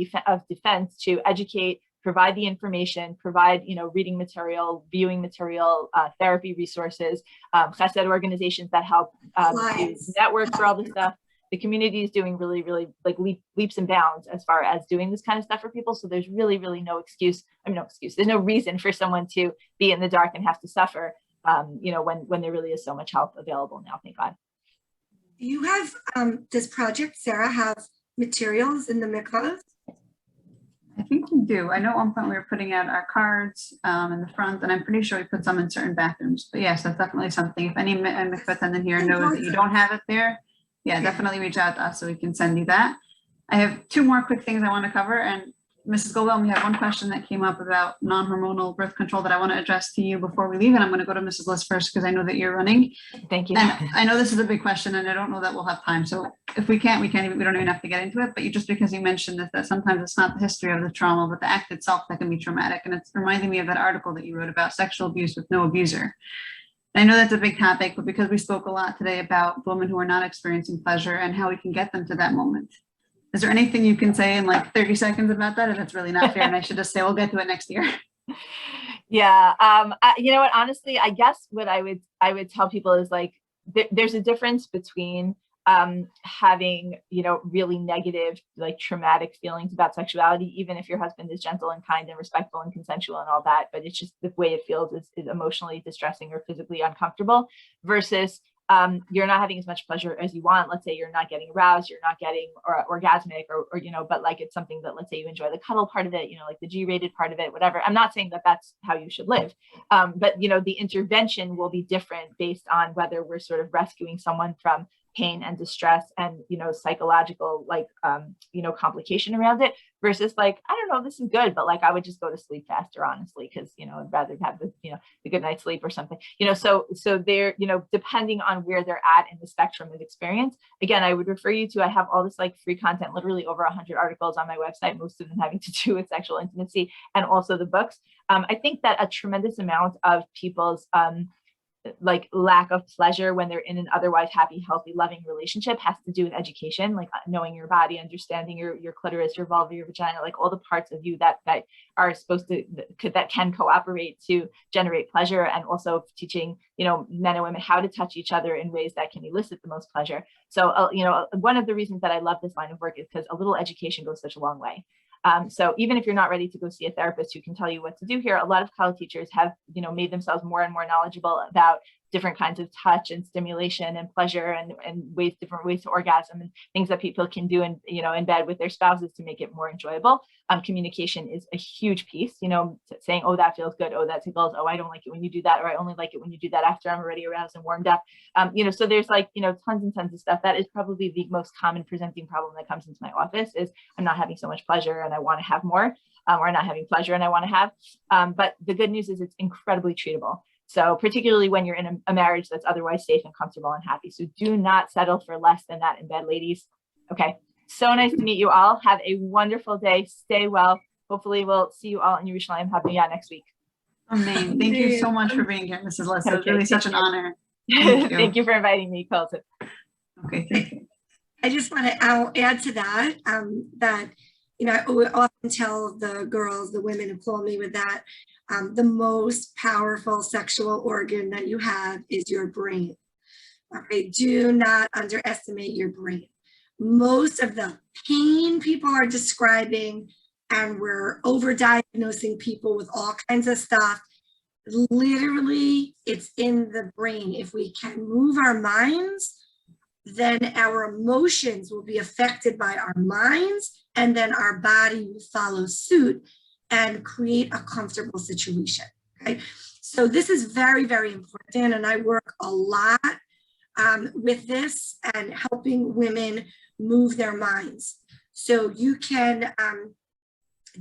defense to educate, provide the information, provide, reading material, viewing material, therapy resources, Chesed organizations that help to network for all this stuff. The community is doing really, really like leaps and bounds as far as doing this kind of stuff for people. So there's really, really no excuse. There's no reason for someone to be in the dark and have to suffer, when there really is so much help available now, thank God. You have, does Project S.A.R.A.H have materials in the mikvahs? I think we do. I know at one point we were putting out our cards in the front, and I'm pretty sure we put some in certain bathrooms. But yes, that's definitely something. If any mikvah attendant here knows that you don't have it there, yeah, definitely reach out to us so we can send you that. I have two more quick things I want to cover. And Mrs. Goldbaum, we have one question that came up about non-hormonal birth control that I want to address to you before we leave. And I'm going to go to Mrs. Liz first because I know that you're running. Thank you. And I know this is a big question, and I don't know that we'll have time. So if we can't, we don't even have to get into it. But just because you mentioned that sometimes it's not the history of the trauma, but the act itself that can be traumatic. And it's reminding me of that article that you wrote about sexual abuse with no abuser. I know that's a big topic, but because we spoke a lot today about women who are not experiencing pleasure and how we can get them to that moment. Is there anything you can say in like 30 seconds about that? If it's really not fair, and I should just say, we'll get to it next year. Yeah. You know what, honestly, I guess what I would tell people is like, there's a difference between having, really negative, like traumatic feelings about sexuality, even if your husband is gentle and kind and respectful and consensual and all that, but it's just the way it feels is emotionally distressing or physically uncomfortable, versus you're not having as much pleasure as you want. Let's say you're not getting aroused, you're not getting orgasmic, or, you know, but like it's something that, let's say you enjoy the cuddle part of it, you know, like the G-rated part of it, whatever. I'm not saying that that's how you should live. But, you know, the intervention will be different based on whether we're sort of rescuing someone from pain and distress and, you know, psychological, like, you know, complication around it versus like, I don't know, this is good, but like, I would just go to sleep faster, honestly, because, you know, I'd rather have the, you know, the good night's sleep or something, you know, so they're, you know, depending on where they're at in the spectrum of experience. Again, I would refer you to, I have all this like free content, literally over 100 articles on my website, most of them having to do with sexual intimacy, and also the books. I think that a tremendous amount of people's, like lack of pleasure when they're in an otherwise happy, healthy, loving relationship has to do with education, like knowing your body, understanding your clitoris, your vulva, your vagina, like all the parts of you that are supposed to, that can cooperate to generate pleasure, and also teaching, you know, men and women how to touch each other in ways that can elicit the most pleasure. So, you know, one of the reasons that I love this line of work is because a little education goes such a long way. So even if you're not ready to go see a therapist who can tell you what to do here, a lot of Kallah teachers have, you know, made themselves more and more knowledgeable about different kinds of touch and stimulation and pleasure and ways, different ways to orgasm and things that people can do in, you know, in bed with their spouses to make it more enjoyable. Communication is a huge piece, you know, saying, oh, that feels good. Oh, that tickles. Oh, I don't like it when you do that. Or I only like it when you do that after I'm already aroused and warmed up. You know, so there's like, you know, tons and tons of stuff. That is probably the most common presenting problem that comes into my office is I'm not having so much pleasure and I want to have more, or not having pleasure and I want to have. But the good news is it's incredibly treatable. So particularly when you're in a marriage that's otherwise safe and comfortable and happy. So do not settle for less than that in bed, ladies. Okay. So nice to meet you all. Have a wonderful day. Stay well. Hopefully we'll see you all in Yerushalayim HaBniyah next week. Amen. Thank you so much for being here, Mrs. Les. It was really such an honor. Thank you for inviting me, Colton. Okay, thank you. I just want to add to that, that, you know, I often tell the girls, the women who call me with that, the most powerful sexual organ that you have is your brain. Okay, do not underestimate your brain. Most of the pain people are describing, and we're overdiagnosing people with all kinds of stuff, literally it's in the brain. If we can move our minds, then our emotions will be affected by our minds, and then our body will follow suit and create a comfortable situation. Okay, so this is very, very important, and I work a lot with this and helping women move their minds. So you can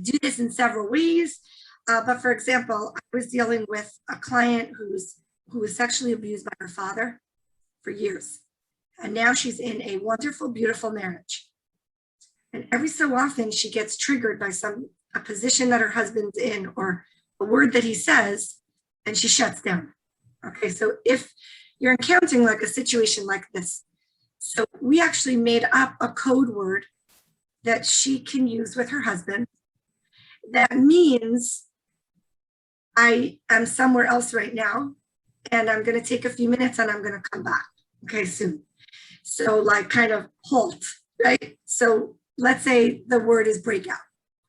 do this in several ways. But for example, I was dealing with a client who was sexually abused by her father for years. And now she's in a wonderful, beautiful marriage. And every so often she gets triggered by a position that her husband's in or a word that he says, and she shuts down. Okay, so if you're encountering like a situation like this, so we actually made up a code word that she can use with her husband. That means I am somewhere else right now, and I'm going to take a few minutes and I'm going to come back, okay, soon. So like kind of halt, right? So let's say the word is breakout,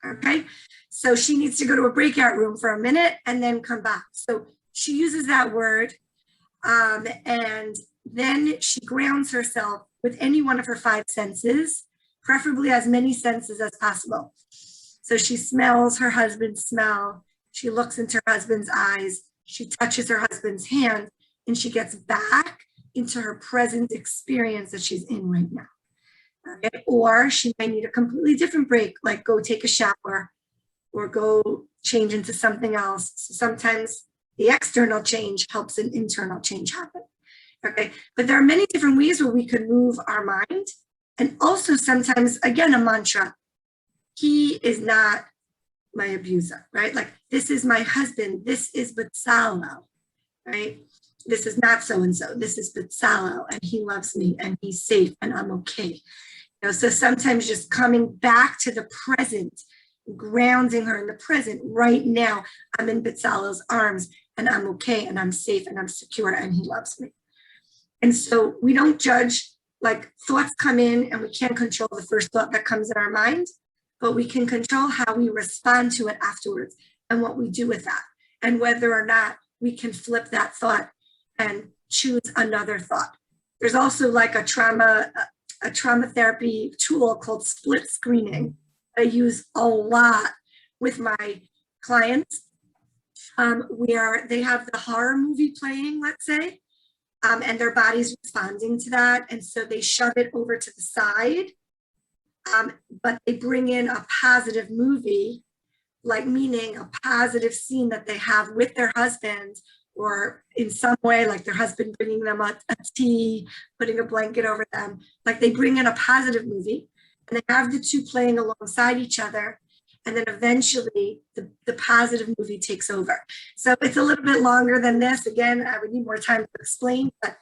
okay? So she needs to go to a breakout room for a minute and then come back. So she uses that word, and then she grounds herself with any one of her 5 senses, preferably as many senses as possible. So she smells her husband's smell, she looks into her husband's eyes, she touches her husband's hand, and she gets back into her present experience that she's in right now. Okay? Or she might need a completely different break, like go take a shower or go change into something else. So sometimes the external change helps an internal change happen. Okay, but there are many different ways where we could move our mind. And also sometimes, again, a mantra. He is not my abuser, right? Like, this is my husband. This is Bezalel, right? This is not so-and-so. This is Bezalel, and he loves me, and he's safe, and I'm okay. You know, so sometimes just coming back to the present, grounding her in the present. Right now, I'm in Bezalel's arms, and I'm okay, and I'm safe, and I'm secure, and he loves me. And so we don't judge, like thoughts come in and we can't control the first thought that comes in our mind, but we can control how we respond to it afterwards and what we do with that, and whether or not we can flip that thought and choose another thought. There's also like a trauma therapy tool called split screening I use a lot with my clients, where they have the horror movie playing, let's say, and their body's responding to that. And so they shove it over to the side, but they bring in a positive movie, like meaning a positive scene that they have with their husband, or in some way, like their husband bringing them a tea, putting a blanket over them. Like they bring in a positive movie and they have the two playing alongside each other. And then eventually the positive movie takes over. So it's a little bit longer than this. Again, I would need more time to explain, but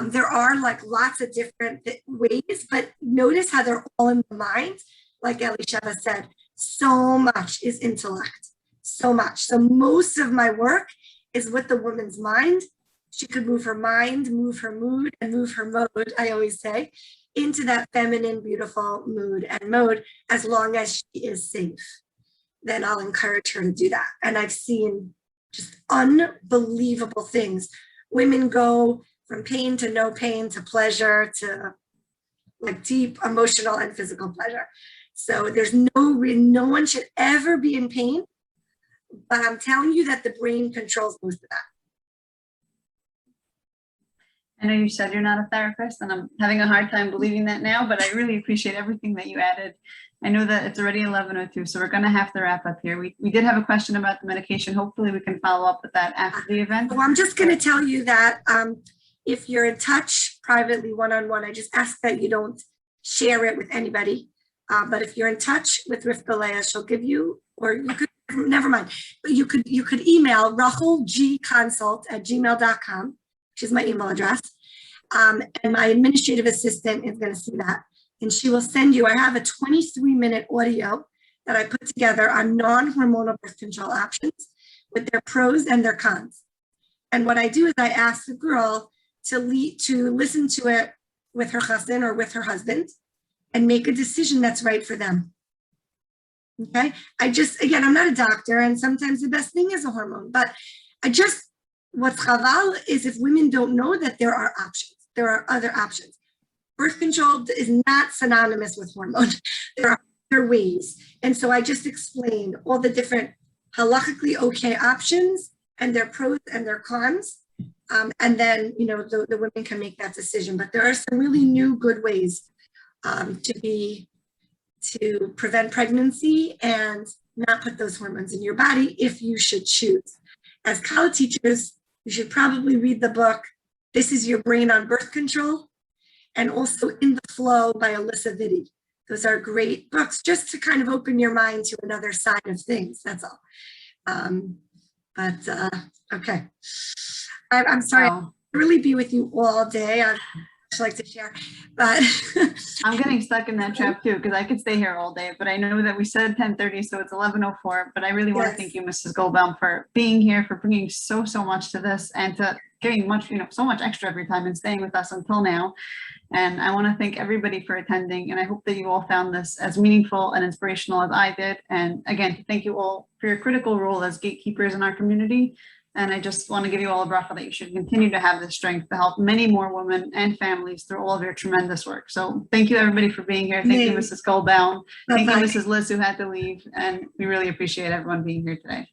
there are like lots of different ways, but notice how they're all in the mind. Like Elisheva said, so much is intellect, so much. So most of my work is with the woman's mind. She could move her mind, move her mood, and move her mode, I always say, into that feminine, beautiful mood and mode, as long as she is safe. Then I'll encourage her to do that. And I've seen just unbelievable things. Women go from pain to no pain to pleasure to like deep emotional and physical pleasure. So there's no one should ever be in pain, but I'm telling you that the brain controls most of that. I know you said you're not a therapist, and I'm having a hard time believing that now, but I really appreciate everything that you added. I know that it's already 11:02, so we're going to have to wrap up here. We did have a question about the medication. Hopefully we can follow up with that after the event. Well, I'm just going to tell you that if you're in touch privately, one-on-one, I just ask that you don't share it with anybody. But if you're in touch with Kallah, she'll give you, or you could, never mind, but you could email rachelgconsult@gmail.com, which is my email address. And my administrative assistant is going to see that. And she will send you, I have a 23-minute audio that I put together on non-hormonal birth control options with their pros and their cons. And what I do is I ask the girl to listen to it with her husband or with her husband and make a decision that's right for them. Okay. Again, I'm not a doctor, and sometimes the best thing is a hormone, but what's chaval is if women don't know that there are options, there are other options. Birth control is not synonymous with hormone. There are other ways. And so I just explained all the different halakhically okay options and their pros and their cons. And then, the women can make that decision. But there are some really new good ways to prevent pregnancy and not put those hormones in your body if you should choose. As Kallah teachers, you should probably read the book, This Is Your Brain on Birth Control, and also In the Flow by Alyssa Vitti. Those are great books just to kind of open your mind to another side of things, that's all. Okay. I'm sorry, I'll really be with you all day. I'd like to share, but I'm getting stuck in that trap too, because I could stay here all day, but I know that we said 10:30, so it's 11:04. But I really want to thank you, Mrs. Goldbaum, for being here, for bringing so much to this, and to giving so much extra every time and staying with us until now. And I want to thank everybody for attending, and I hope that you all found this as meaningful and inspirational as I did. And again, thank you all for your critical role as gatekeepers in our community. And I just want to give you all a bracha that you should continue to have the strength to help many more women and families through all of your tremendous work. So thank you, everybody, for being here. Thank you, Mrs. Goldbaum. Thank you, Mrs. Liz, who had to leave. And we really appreciate everyone being here today.